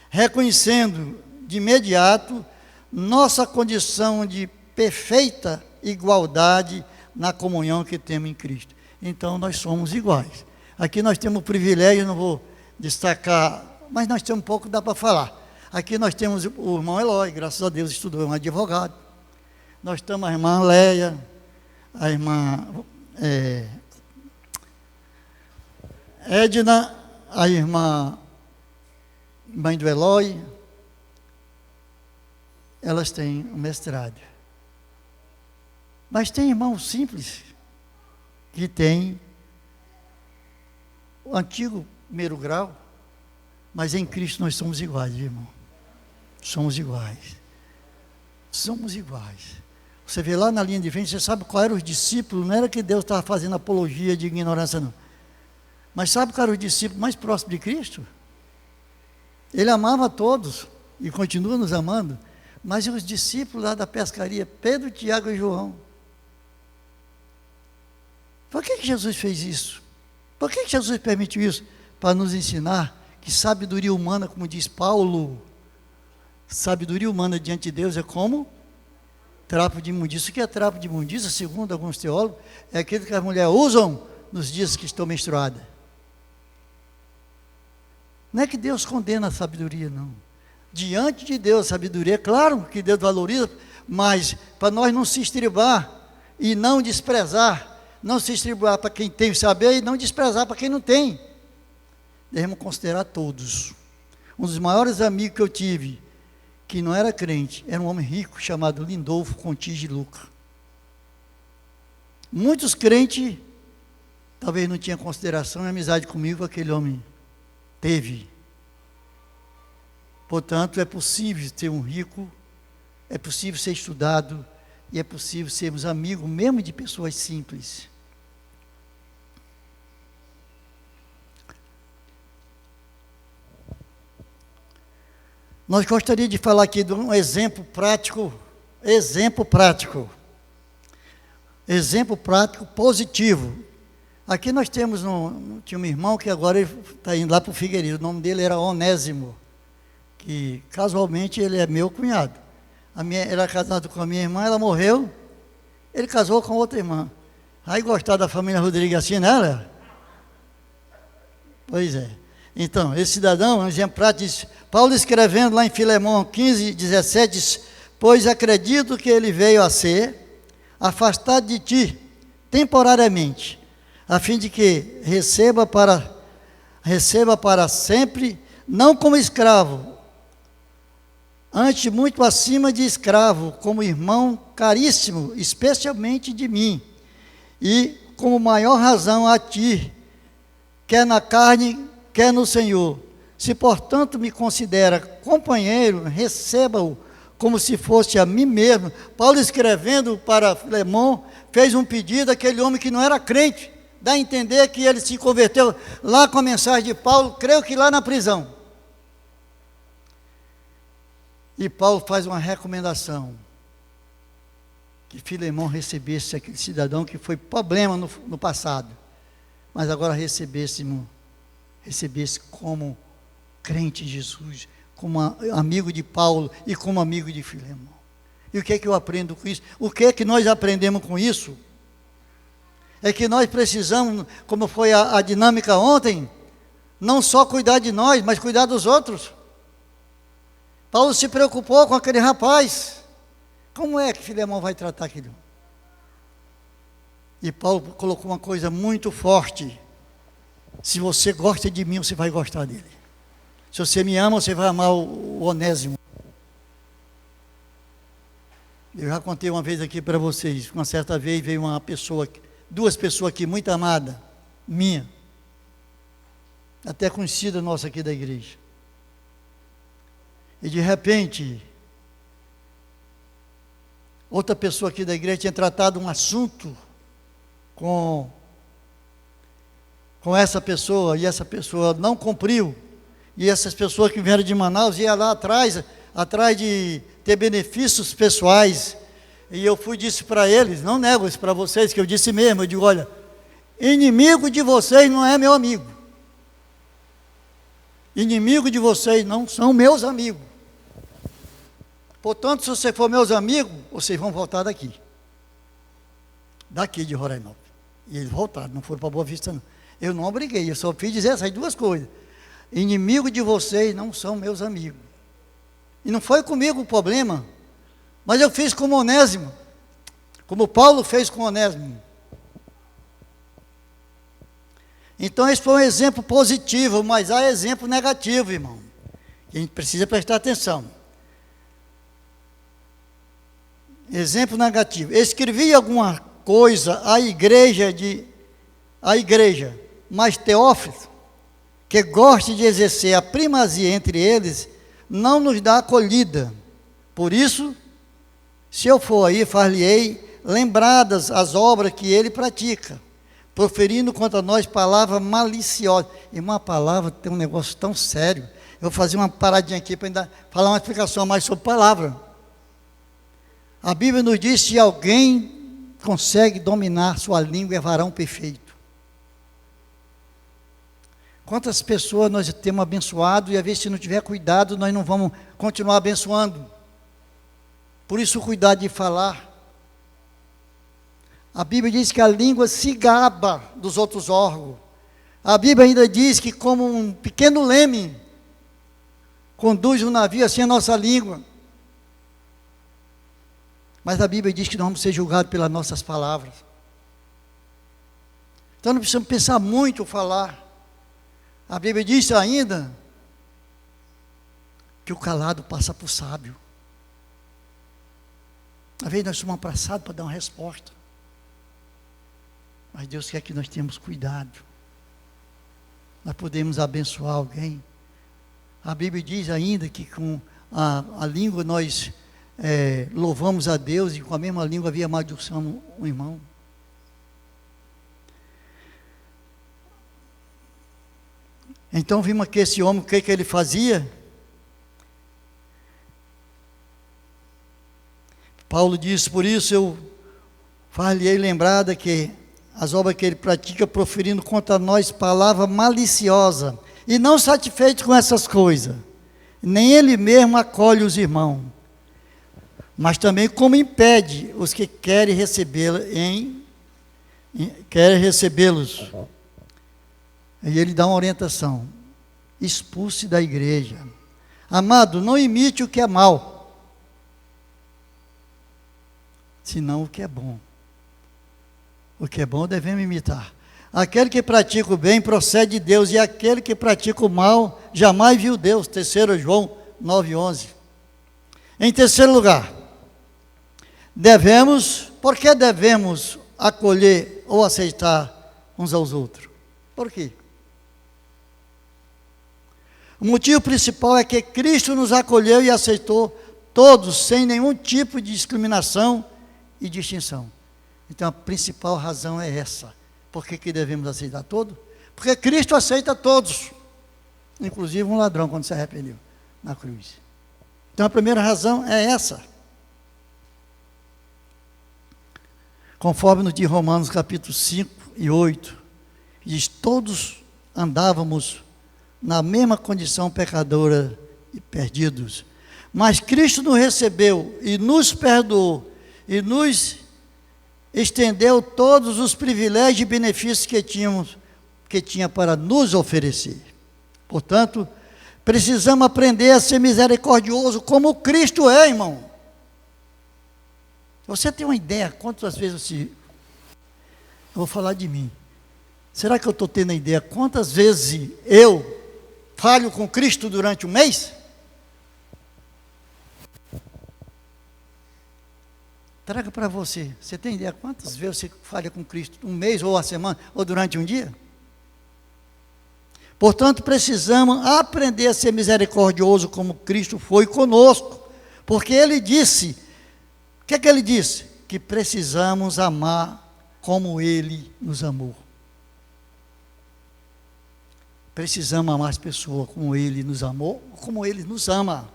reconhecendo de imediato nossa condição de perfeita igualdade na comunhão que temos em Cristo. Então nós somos iguais. Aqui nós temos o privilégio, não vou destacar, mas nós temos um pouco, dá para falar. Aqui nós temos o irmão Eloy, graças a Deus estudou, é um advogado. Nós temos a irmã Leia, a irmã Edna, a irmã mãe do Eloy, elas têm um mestrado. Mas tem irmãos simples que têm o antigo primeiro grau, mas em Cristo nós somos iguais, irmão. Somos iguais. Somos iguais. Você vê lá na linha de frente, você sabe qual eram os discípulos, não era que Deus estava fazendo apologia de ignorância, não. Mas sabe qual era o discípulo mais próximo de Cristo? Ele amava todos e continua nos amando, mas os discípulos lá da pescaria, Pedro, Tiago e João. Por que Jesus fez isso? Por que Jesus permitiu isso? Para nos ensinar que sabedoria humana, como diz Paulo, sabedoria humana diante de Deus é como trapo de imundícia. O que é trapo de imundícia, segundo alguns teólogos, é aquilo que as mulheres usam nos dias que estão menstruadas. Não é que Deus condena a sabedoria, não. Diante de Deus, a sabedoria, claro que Deus valoriza, mas para nós não se estribar e não desprezar, não se estribar para quem tem o saber e não desprezar para quem não tem. Devemos considerar todos. Um dos maiores amigos que eu tive, que não era crente, era um homem rico chamado Lindolfo Contis de Luca. Muitos crentes talvez não tinham consideração e amizade comigo, aquele homem teve. Portanto, é possível ter um rico, é possível ser estudado e é possível sermos amigos mesmo de pessoas simples. Nós gostaríamos de falar aqui de um exemplo prático positivo. Aqui nós temos, tinha um irmão que agora está indo lá para o Figueiredo, o nome dele era Onésimo, que casualmente ele é meu cunhado. Ele era casado com a minha irmã, ela morreu, ele casou com outra irmã. Aí gostar da família Rodrigues assim, né, Léo? Pois é. Então, esse cidadão, um exemplo prático, diz, Paulo escrevendo lá em Filemão 15, 17, diz, pois acredito que ele veio a ser afastado de ti, temporariamente, a fim de que receba para sempre, não como escravo, antes muito acima de escravo, como irmão caríssimo, especialmente de mim, e como maior razão a ti, quer na carne, quer no Senhor. Se, portanto, me considera companheiro, receba-o como se fosse a mim mesmo. Paulo, escrevendo para Filemão, fez um pedido àquele homem que não era crente, dá a entender que ele se converteu lá com a mensagem de Paulo, creio que lá na prisão. E Paulo faz uma recomendação, que Filemão recebesse aquele cidadão que foi problema no passado, mas agora recebesse como crente em Jesus, como amigo de Paulo e como amigo de Filemão. E o que é que eu aprendo com isso? O que é que nós aprendemos com isso? É que nós precisamos, como foi a dinâmica ontem, não só cuidar de nós, mas cuidar dos outros. Paulo se preocupou com aquele rapaz. Como é que Filemão vai tratar aquilo? E Paulo colocou uma coisa muito forte. Se você gosta de mim, você vai gostar dele. Se você me ama, você vai amar o Onésimo. Eu já contei uma vez aqui para vocês. Uma certa vez veio duas pessoas aqui, muito amadas, minha. Até conhecida nossa aqui da igreja. E de repente, outra pessoa aqui da igreja tinha tratado um assunto com essa pessoa, e essa pessoa não cumpriu, e essas pessoas que vieram de Manaus iam lá atrás de ter benefícios pessoais, e eu disse para eles, não nego isso para vocês, que eu disse mesmo, eu digo, olha, inimigo de vocês não é meu amigo, inimigo de vocês não são meus amigos, portanto, se você for meus amigos, vocês vão voltar daqui de Roraima, e eles voltaram, não foram para Boa Vista não. Eu não obriguei, eu só fiz dizer essas duas coisas. Inimigo de vocês não são meus amigos. E não foi comigo o problema, mas eu fiz como Onésimo, como Paulo fez com Onésimo. Então esse foi um exemplo positivo, mas há exemplo negativo, irmão. A gente precisa prestar atenção. Exemplo negativo. Escrevi alguma coisa à igreja, mas Teófilo, que gosta de exercer a primazia entre eles, não nos dá acolhida. Por isso, se eu for aí, far-lhe-ei lembradas as obras que ele pratica, proferindo contra nós palavra maliciosa. E uma palavra tem um negócio tão sério. Eu vou fazer uma paradinha aqui para ainda falar uma explicação mais sobre palavra. A Bíblia nos diz que se alguém consegue dominar sua língua, é varão perfeito. Quantas pessoas nós temos abençoado e às vezes se não tiver cuidado, nós não vamos continuar abençoando. Por isso, cuidar de falar. A Bíblia diz que a língua se gaba dos outros órgãos. A Bíblia ainda diz que como um pequeno leme conduz um navio, assim a nossa língua. Mas a Bíblia diz que nós vamos ser julgados pelas nossas palavras. Então não precisamos pensar muito ao falar. A Bíblia diz ainda que o calado passa por sábio. Às vezes nós somos apressados para dar uma resposta. Mas Deus quer que nós tenhamos cuidado. Nós podemos abençoar alguém. A Bíblia diz ainda que com a língua nós louvamos a Deus, e com a mesma língua havia maldição um irmão. Então vimos que esse homem, o que ele fazia? Paulo diz: por isso eu far-lhe-ei lembrada que as obras que ele pratica, proferindo contra nós palavra maliciosa, e não satisfeito com essas coisas, nem ele mesmo acolhe os irmãos, mas também como impede os que querem recebê-los. E ele dá uma orientação: expulse da igreja. Amado, não imite o que é mal, senão o que é bom. O que é bom devemos imitar. Aquele que pratica o bem procede de Deus, e aquele que pratica o mal jamais viu Deus. 3 João 9:11. Em terceiro lugar, por que devemos acolher ou aceitar uns aos outros? Por quê? O motivo principal é que Cristo nos acolheu e aceitou todos, sem nenhum tipo de discriminação e distinção. Então a principal razão é essa. Por que devemos aceitar todos? Porque Cristo aceita todos, inclusive um ladrão quando se arrependeu na cruz. Então a primeira razão é essa. Conforme nos diz Romanos capítulo 5 e 8, diz: todos andávamos na mesma condição pecadora e perdidos, mas Cristo nos recebeu e nos perdoou e nos estendeu todos os privilégios e benefícios que tinha para nos oferecer. Portanto, precisamos aprender a ser misericordioso como Cristo é, irmão. Você tem uma ideia quantas vezes eu vou falar de mim. Será que eu estou tendo a ideia quantas vezes eu falho com Cristo durante um mês? Traga para você. Você tem ideia quantas vezes você falha com Cristo? Um mês, ou a semana, ou durante um dia? Portanto, precisamos aprender a ser misericordioso como Cristo foi conosco. Porque Ele disse, o que é que Ele disse? Que precisamos amar como Ele nos amou. Precisamos amar as pessoas como Ele nos amou, como Ele nos ama.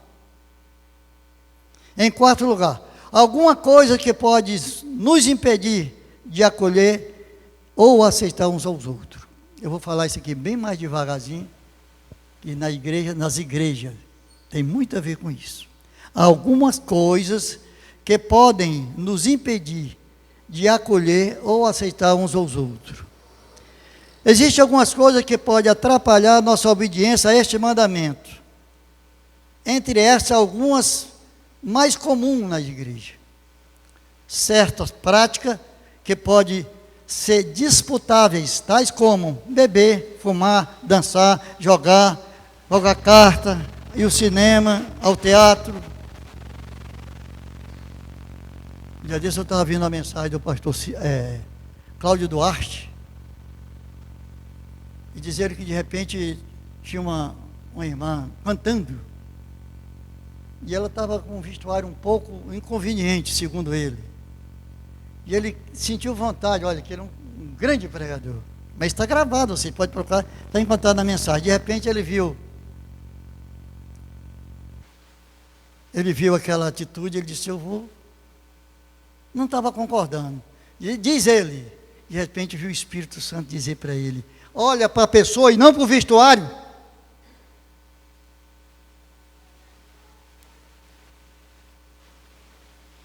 Em quarto lugar, alguma coisa que pode nos impedir de acolher ou aceitar uns aos outros. Eu vou falar isso aqui bem mais devagarzinho, que nas igrejas tem muito a ver com isso. Algumas coisas que podem nos impedir de acolher ou aceitar uns aos outros. Existem algumas coisas que podem atrapalhar a nossa obediência a este mandamento. Entre essas, algumas mais comuns na igreja. Certas práticas que podem ser disputáveis, tais como beber, fumar, dançar, jogar carta, ir ao cinema, ao teatro. Um dia desse eu estava vendo a mensagem do pastor Cláudio Duarte, e dizeram que de repente tinha uma irmã cantando, e ela estava com um vestuário um pouco inconveniente, segundo ele. E ele sentiu vontade, olha, que ele é um grande pregador. Mas está gravado, você pode procurar, está encontrado na mensagem. De repente ele viu aquela atitude, ele disse: eu vou. Não estava concordando. E diz ele, de repente viu o Espírito Santo dizer para ele: olha para a pessoa e não para o vestuário.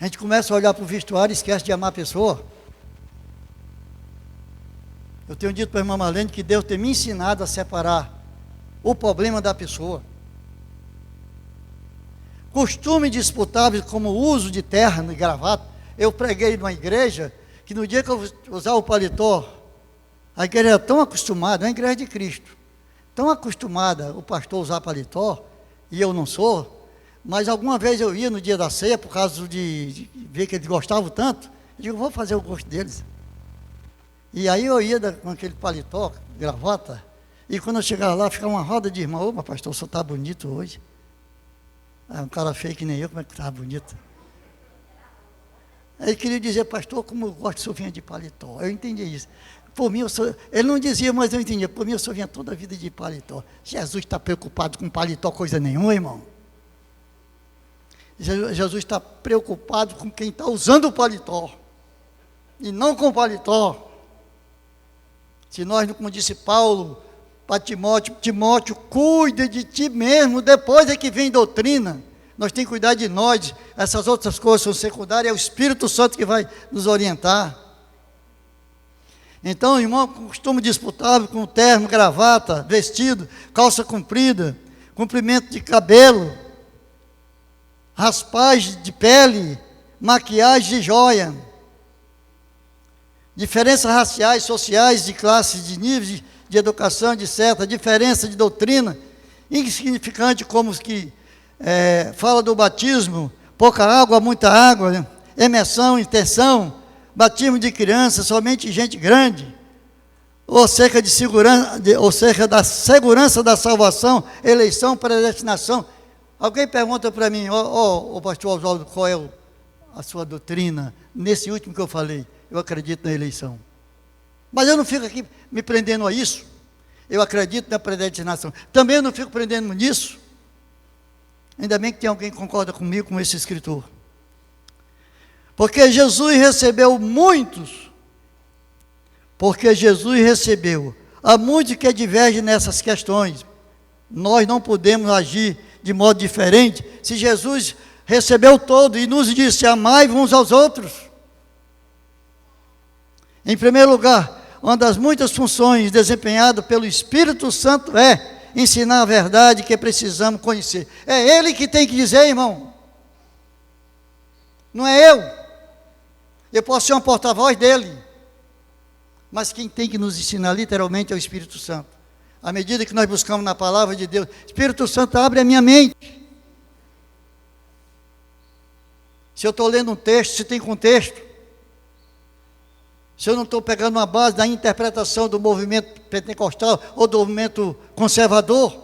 A gente começa a olhar para o vestuário e esquece de amar a pessoa. Eu tenho dito para a irmã Marlene que Deus tem me ensinado a separar o problema da pessoa. Costume disputável como o uso de terno e gravata. Eu preguei numa igreja que no dia que eu usar o paletó, a igreja era tão acostumada, é uma igreja de Cristo, tão acostumada o pastor usar paletó, e eu não sou, mas alguma vez eu ia no dia da ceia, por causa de ver que eles gostavam tanto, eu digo, vou fazer o gosto deles. E aí eu ia com aquele paletó, gravata, e quando eu chegava lá, ficava uma roda de irmão, ô, pastor, o senhor está bonito hoje. Um cara feio que nem eu, como é que estava bonito? Aí ele queria dizer, pastor, como eu gosto de senhor vinha de paletó. Eu entendi isso. Por mim, ele não dizia, mas eu entendia, por mim eu só vinha toda a vida de paletó. Jesus está preocupado com paletó, coisa nenhuma, irmão. Jesus está preocupado com quem está usando o paletó, e não com o paletó. Se nós, como disse Paulo para Timóteo, Timóteo, cuide de ti mesmo, depois é que vem doutrina. Nós temos que cuidar de nós, essas outras coisas são secundárias, é o Espírito Santo que vai nos orientar. Então, irmão, costume disputável com terno, gravata, vestido, calça comprida, comprimento de cabelo, raspagem de pele, maquiagem de joia, diferenças raciais, sociais, de classes, de níveis de educação, de certa diferença de doutrina, insignificante como os que fala do batismo, pouca água, muita água, né? Emersão, intenção, batismo de criança, somente gente grande, ou cerca de segurança, ou cerca da segurança da salvação, eleição, predestinação. Alguém pergunta para mim, ô pastor Oswaldo, qual é a sua doutrina? Nesse último que eu falei, eu acredito na eleição. Mas eu não fico aqui me prendendo a isso. Eu acredito na predestinação. Também eu não fico prendendo nisso. Ainda bem que tem alguém que concorda comigo, com esse escritor. Porque Jesus recebeu muitos. Porque Jesus recebeu. Há muitos que divergem nessas questões. Nós não podemos agir de modo diferente. Se Jesus recebeu todo e nos disse, amai uns aos outros. Em primeiro lugar, uma das muitas funções desempenhadas pelo Espírito Santo é ensinar a verdade que precisamos conhecer. É Ele que tem que dizer, irmão. Não é eu. Eu posso ser um porta-voz dele. Mas quem tem que nos ensinar literalmente é o Espírito Santo. À medida que nós buscamos na palavra de Deus, Espírito Santo, abre a minha mente. Se eu estou lendo um texto, se tem contexto. Se eu não estou pegando uma base da interpretação do movimento pentecostal ou do movimento conservador.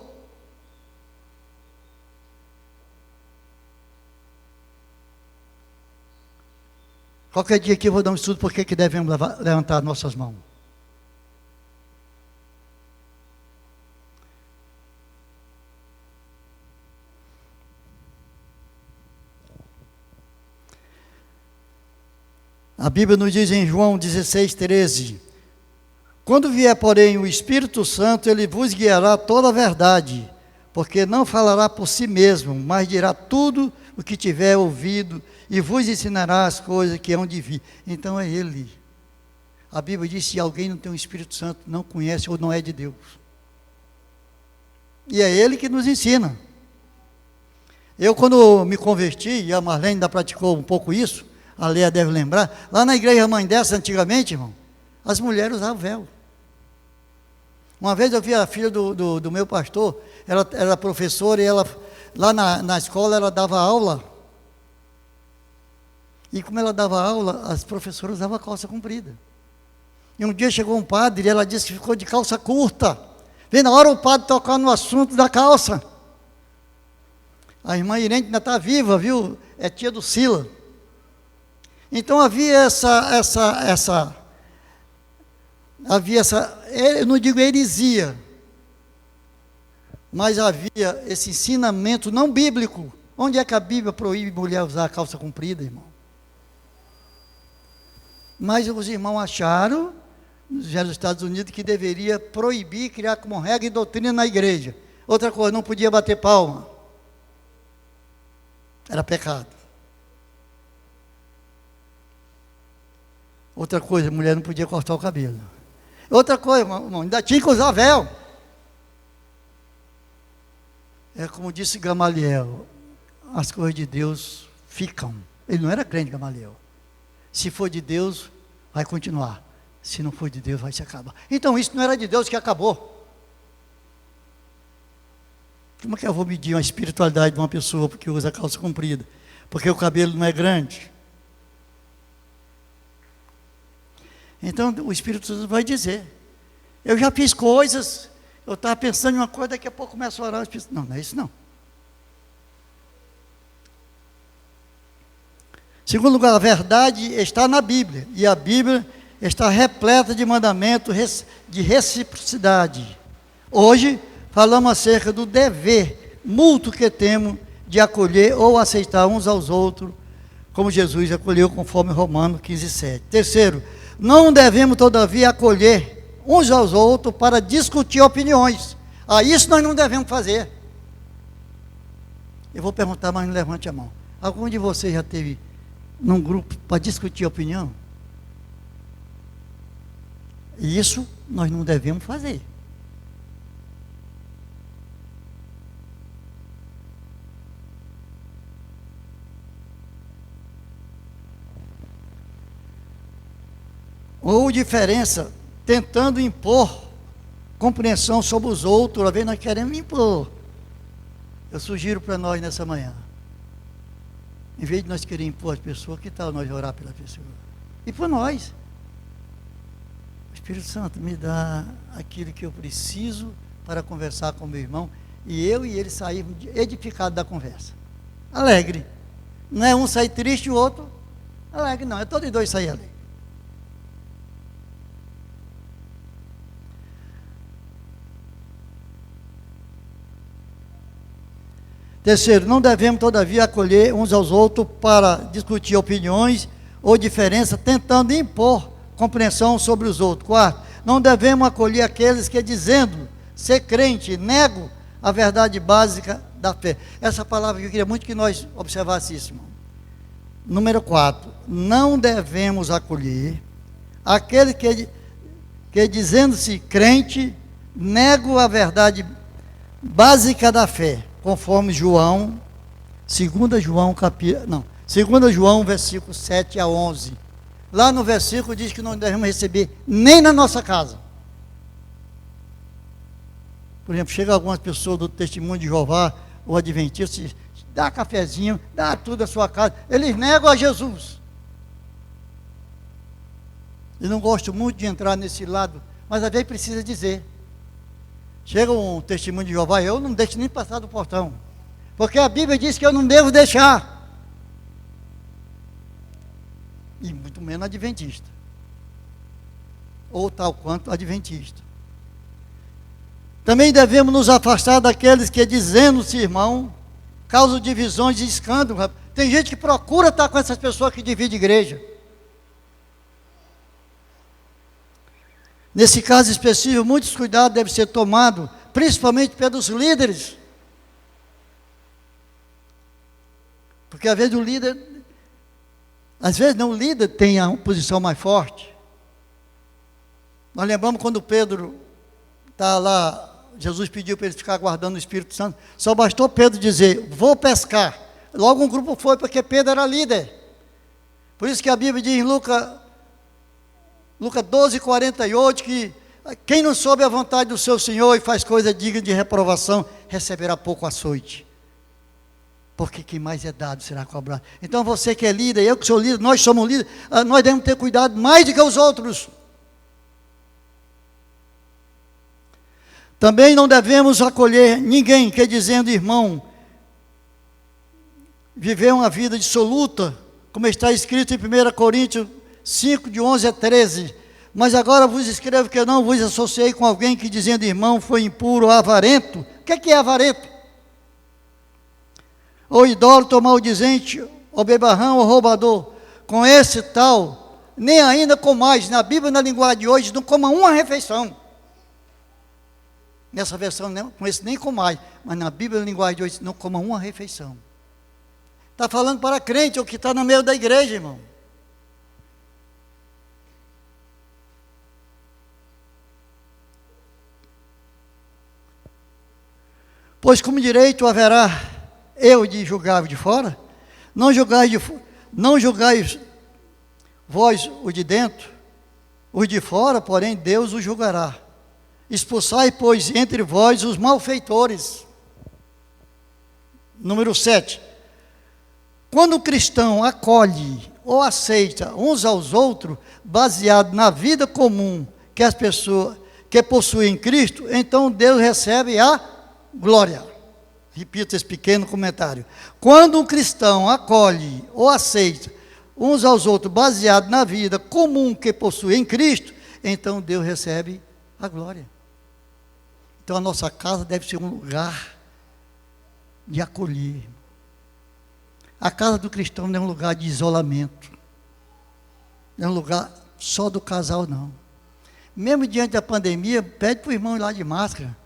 Qualquer dia aqui eu vou dar um estudo por que devemos levantar nossas mãos. A Bíblia nos diz em João 16, 13, quando vier, porém, o Espírito Santo, ele vos guiará toda a verdade, porque não falará por si mesmo, mas dirá tudo o que tiver ouvido, e vos ensinará as coisas que hão de vir. Então é Ele. A Bíblia diz, se alguém não tem o Espírito Santo, não conhece ou não é de Deus. E é Ele que nos ensina. Eu, quando me converti, e a Marlene ainda praticou um pouco isso, a Leia deve lembrar, lá na igreja mãe dessa, antigamente, irmão, as mulheres usavam véu. Uma vez eu vi a filha do meu pastor, ela era professora, e ela, lá na escola, ela dava aula. E como ela dava aula, as professoras usavam calça comprida. E um dia chegou um padre, e ela disse que ficou de calça curta. Vem na hora o padre tocar no assunto da calça. A irmã Irene ainda está viva, viu? É tia do Sila. Então havia eu não digo heresia, mas havia esse ensinamento não bíblico. Onde é que a Bíblia proíbe mulher usar calça comprida, irmão? Mas os irmãos acharam, nos Estados Unidos, que deveria proibir, criar como regra e doutrina na igreja. Outra coisa, não podia bater palma. Era pecado. Outra coisa, a mulher não podia cortar o cabelo. Outra coisa, irmão, ainda tinha que usar véu. É como disse Gamaliel, as coisas de Deus ficam. Ele não era crente, Gamaliel. Se for de Deus, vai continuar. Se não for de Deus, vai se acabar. Então isso não era de Deus que acabou. Como é que eu vou medir a espiritualidade de uma pessoa porque usa calça comprida? Porque o cabelo não é grande? Então o Espírito Santo vai dizer, eu já fiz coisas, eu estava pensando em uma coisa, daqui a pouco começo a orar, não, não é isso não. Segundo lugar, a verdade está na Bíblia, e a Bíblia está repleta de mandamentos de reciprocidade. Hoje, falamos acerca do dever mútuo que temos de acolher ou aceitar uns aos outros, como Jesus acolheu conforme Romanos 15:7. Terceiro, não devemos, todavia, acolher uns aos outros para discutir opiniões. Isso nós não devemos fazer. Eu vou perguntar, mas não levante a mão. Algum de vocês já teve num grupo para discutir opinião? Isso nós não devemos fazer. Ou diferença, tentando impor compreensão sobre os outros, às vezes nós queremos impor. Eu sugiro para nós nessa manhã, em vez de nós querer impor as pessoas, que tal nós orar pela pessoa? E por nós. O Espírito Santo me dá aquilo que eu preciso para conversar com meu irmão, e eu e ele sairmos edificados da conversa. Alegre. Não é um sair triste e o outro alegre, não. É todos dois sair alegre. Terceiro, não devemos, todavia, acolher uns aos outros para discutir opiniões ou diferenças, tentando impor compreensão sobre os outros. Quarto, não devemos acolher aqueles que, dizendo ser crente, negam a verdade básica da fé. Essa palavra que eu queria muito que nós observássemos. Número 4, não devemos acolher aquele que dizendo-se crente, negam a verdade básica da fé. Conforme João, 2 João, versículo 7 a 11. Lá no versículo diz que não devemos receber nem na nossa casa. Por exemplo, chega algumas pessoas do Testemunho de Jeová, ou Adventista, dá cafezinho, dá tudo da sua casa. Eles negam a Jesus. Eu não gosto muito de entrar nesse lado, mas às vezes precisa dizer. Chega um Testemunho de Jeová, eu não deixo nem passar do portão, porque a Bíblia diz que eu não devo deixar, e muito menos adventista, ou tal quanto adventista. Também devemos nos afastar daqueles que, dizendo-se irmão, causam divisões e escândalos. Tem gente que procura estar com essas pessoas que dividem igreja. Nesse caso específico, muitos cuidados devem ser tomados, principalmente pelos líderes. Porque às vezes o líder, o líder tem a posição mais forte. Nós lembramos quando Pedro está lá, Jesus pediu para ele ficar guardando o Espírito Santo, só bastou Pedro dizer, vou pescar. Logo um grupo foi, porque Pedro era líder. Por isso que a Bíblia diz em Lucas 12:48, que quem não soube a vontade do seu Senhor e faz coisa digna de reprovação, receberá pouco açoite. Porque quem mais é dado será cobrado. Então você que é líder, eu que sou líder, nós somos líderes, nós devemos ter cuidado mais do que os outros. Também não devemos acolher ninguém que, dizendo irmão, viver uma vida dissoluta, como está escrito em 1 Coríntios 5, de 11 a 13, mas agora vos escrevo que eu não vos associei com alguém que, dizendo irmão, foi impuro ou avarento. O que é avarento? Ou idólatra, ou maldizente, ou bebarrão, ou roubador. Com esse tal, nem ainda comais. Na Bíblia, na linguagem de hoje, não coma uma refeição. Nessa versão, não, com esse nem comais, mas na Bíblia, na linguagem de hoje, não coma uma refeição. Está falando para crente, ou que está no meio da igreja, irmão. Pois como direito haverá eu de julgar de fora? Não julgais vós o de dentro, os de fora, porém Deus os julgará. Expulsai, pois, entre vós os malfeitores. Número 7. Quando o cristão acolhe ou aceita uns aos outros, baseado na vida comum que as pessoas que possuem Cristo, então Deus recebe a glória. Repito esse pequeno comentário. Quando um cristão acolhe ou aceita uns aos outros, baseado na vida comum que possui em Cristo, então Deus recebe a glória. Então a nossa casa deve ser um lugar de acolher. A casa do cristão não é um lugar de isolamento. Não é um lugar só do casal, não. Mesmo diante da pandemia, pede para o irmão ir lá de máscara.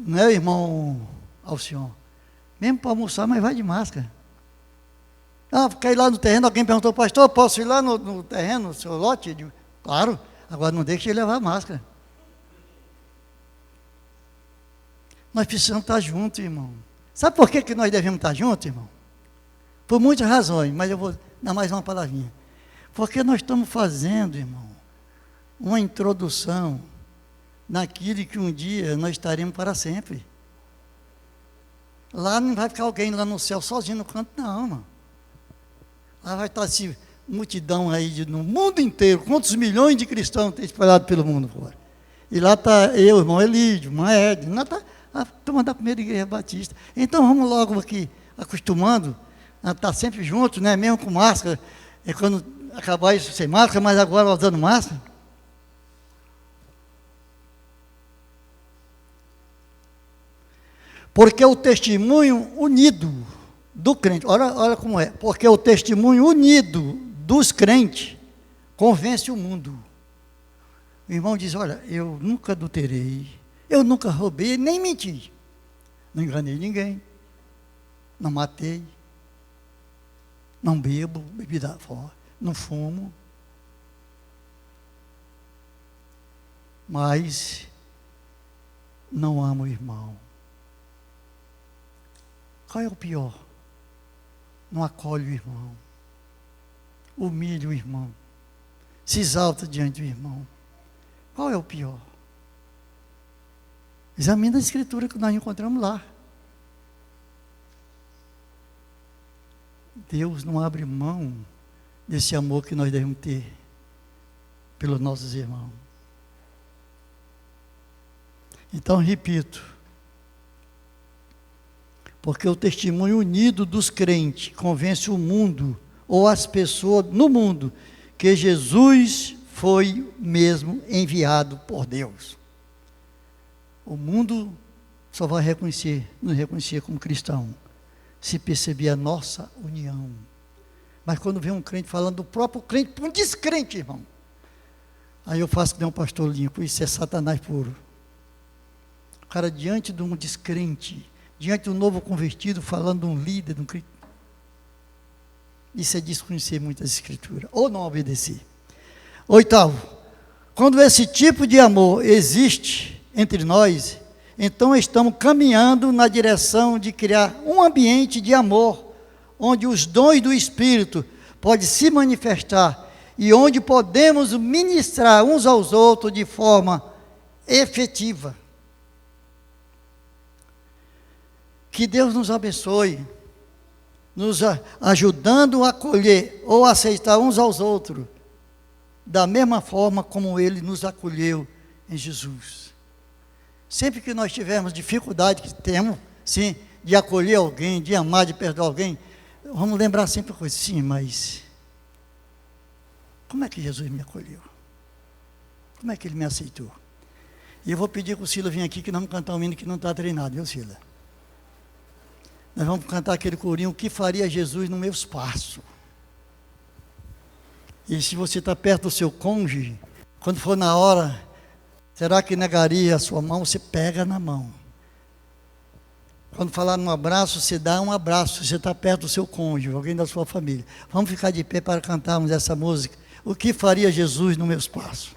Não é, irmão Alcion? Mesmo para almoçar, mas vai de máscara. Ah, quer ir lá no terreno? Alguém perguntou, pastor, posso ir lá no terreno, no seu lote? Eu digo, claro, agora não deixe ele levar máscara. Nós precisamos estar juntos, irmão. Sabe por que nós devemos estar juntos, irmão? Por muitas razões, mas eu vou dar mais uma palavrinha. Porque nós estamos fazendo, irmão, uma introdução naquilo que um dia nós estaremos para sempre. Lá não vai ficar alguém lá no céu sozinho no canto, não, irmão. Lá vai estar essa multidão aí no mundo inteiro. Quantos milhões de cristãos tem espalhado pelo mundo fora? E lá está eu, irmão Elídio, irmã Edna, lá está a turma da primeira igreja batista. Então vamos logo aqui, acostumando a estar sempre juntos, né? Mesmo com máscara, quando acabar isso sem máscara, mas agora usando máscara. Porque o testemunho unido do crente, olha como é, porque o testemunho unido dos crentes convence o mundo. O irmão diz, olha, eu nunca adulterei, eu nunca roubei, nem menti, não enganei ninguém, não matei, não bebo bebida forte, não fumo, mas não amo o irmão. Qual é o pior? Não acolhe o irmão, humilha o irmão, se exalta diante do irmão. Qual é o pior? Examine a escritura que nós encontramos lá. Deus não abre mão desse amor que nós devemos ter pelos nossos irmãos. Então, repito, porque o testemunho unido dos crentes convence o mundo, ou as pessoas no mundo, que Jesus foi mesmo enviado por Deus. O mundo só vai nos reconhecer como cristão, se perceber a nossa união. Mas quando vem um crente falando do próprio crente para um descrente, irmão, aí eu faço que nem um pastor limpo, isso é Satanás puro. O cara diante de um descrente, diante de um novo convertido, falando de um líder, de um crente, isso é desconhecer muitas escrituras, ou não obedecer. Oitavo, quando esse tipo de amor existe entre nós, então estamos caminhando na direção de criar um ambiente de amor, onde os dons do Espírito podem se manifestar e onde podemos ministrar uns aos outros de forma efetiva. Que Deus nos abençoe, nos ajudando a acolher ou aceitar uns aos outros, da mesma forma como Ele nos acolheu em Jesus. Sempre que nós tivermos dificuldade, que temos, sim, de acolher alguém, de amar, de perdoar alguém, vamos lembrar sempre a coisa, sim, mas como é que Jesus me acolheu? Como é que Ele me aceitou? E eu vou pedir que o Sila venha aqui, que nós vamos cantar um hino que não está treinado, viu, Sila? Nós vamos cantar aquele corinho, o que faria Jesus no meu espaço? E se você está perto do seu cônjuge, quando for na hora, será que negaria a sua mão? Você pega na mão. Quando falar num abraço, você dá um abraço, você está perto do seu cônjuge, alguém da sua família. Vamos ficar de pé para cantarmos essa música, o que faria Jesus no meu espaço?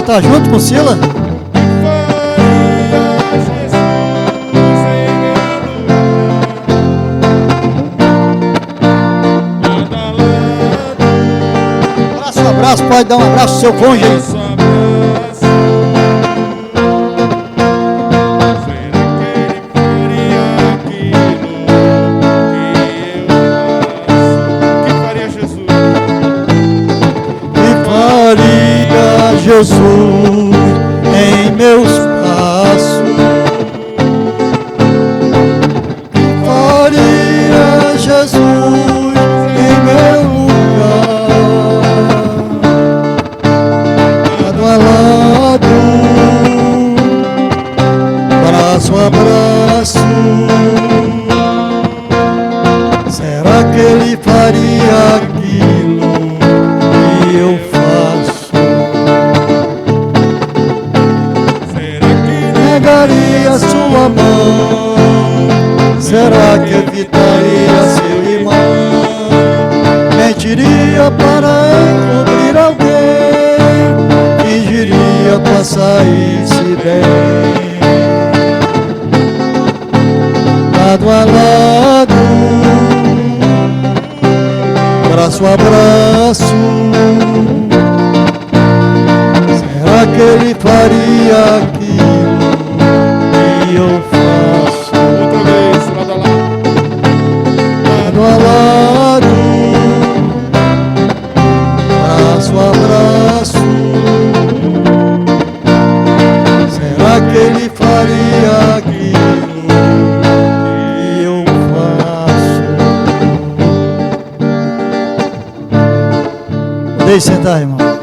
cantar junto com Sila? Abraço, pode dar um abraço ao seu cônjuge aí. Jesus em meus passos, faria Jesus em meu lugar, lado a lado, braço a braço. Será que ele faria aquilo que eu faço? Negaria sua mão? Será que evitaria seu irmão? Mentiria para encobrir alguém? Fingiria pra sair-se bem? Lado a lado, braço a braço. Será que ele faria aquilo que eu faço?
Outra vez, lado a lado.
Lado a lado, braço a braço. Será que ele faria aquilo que eu faço? Deixe sentar, irmão.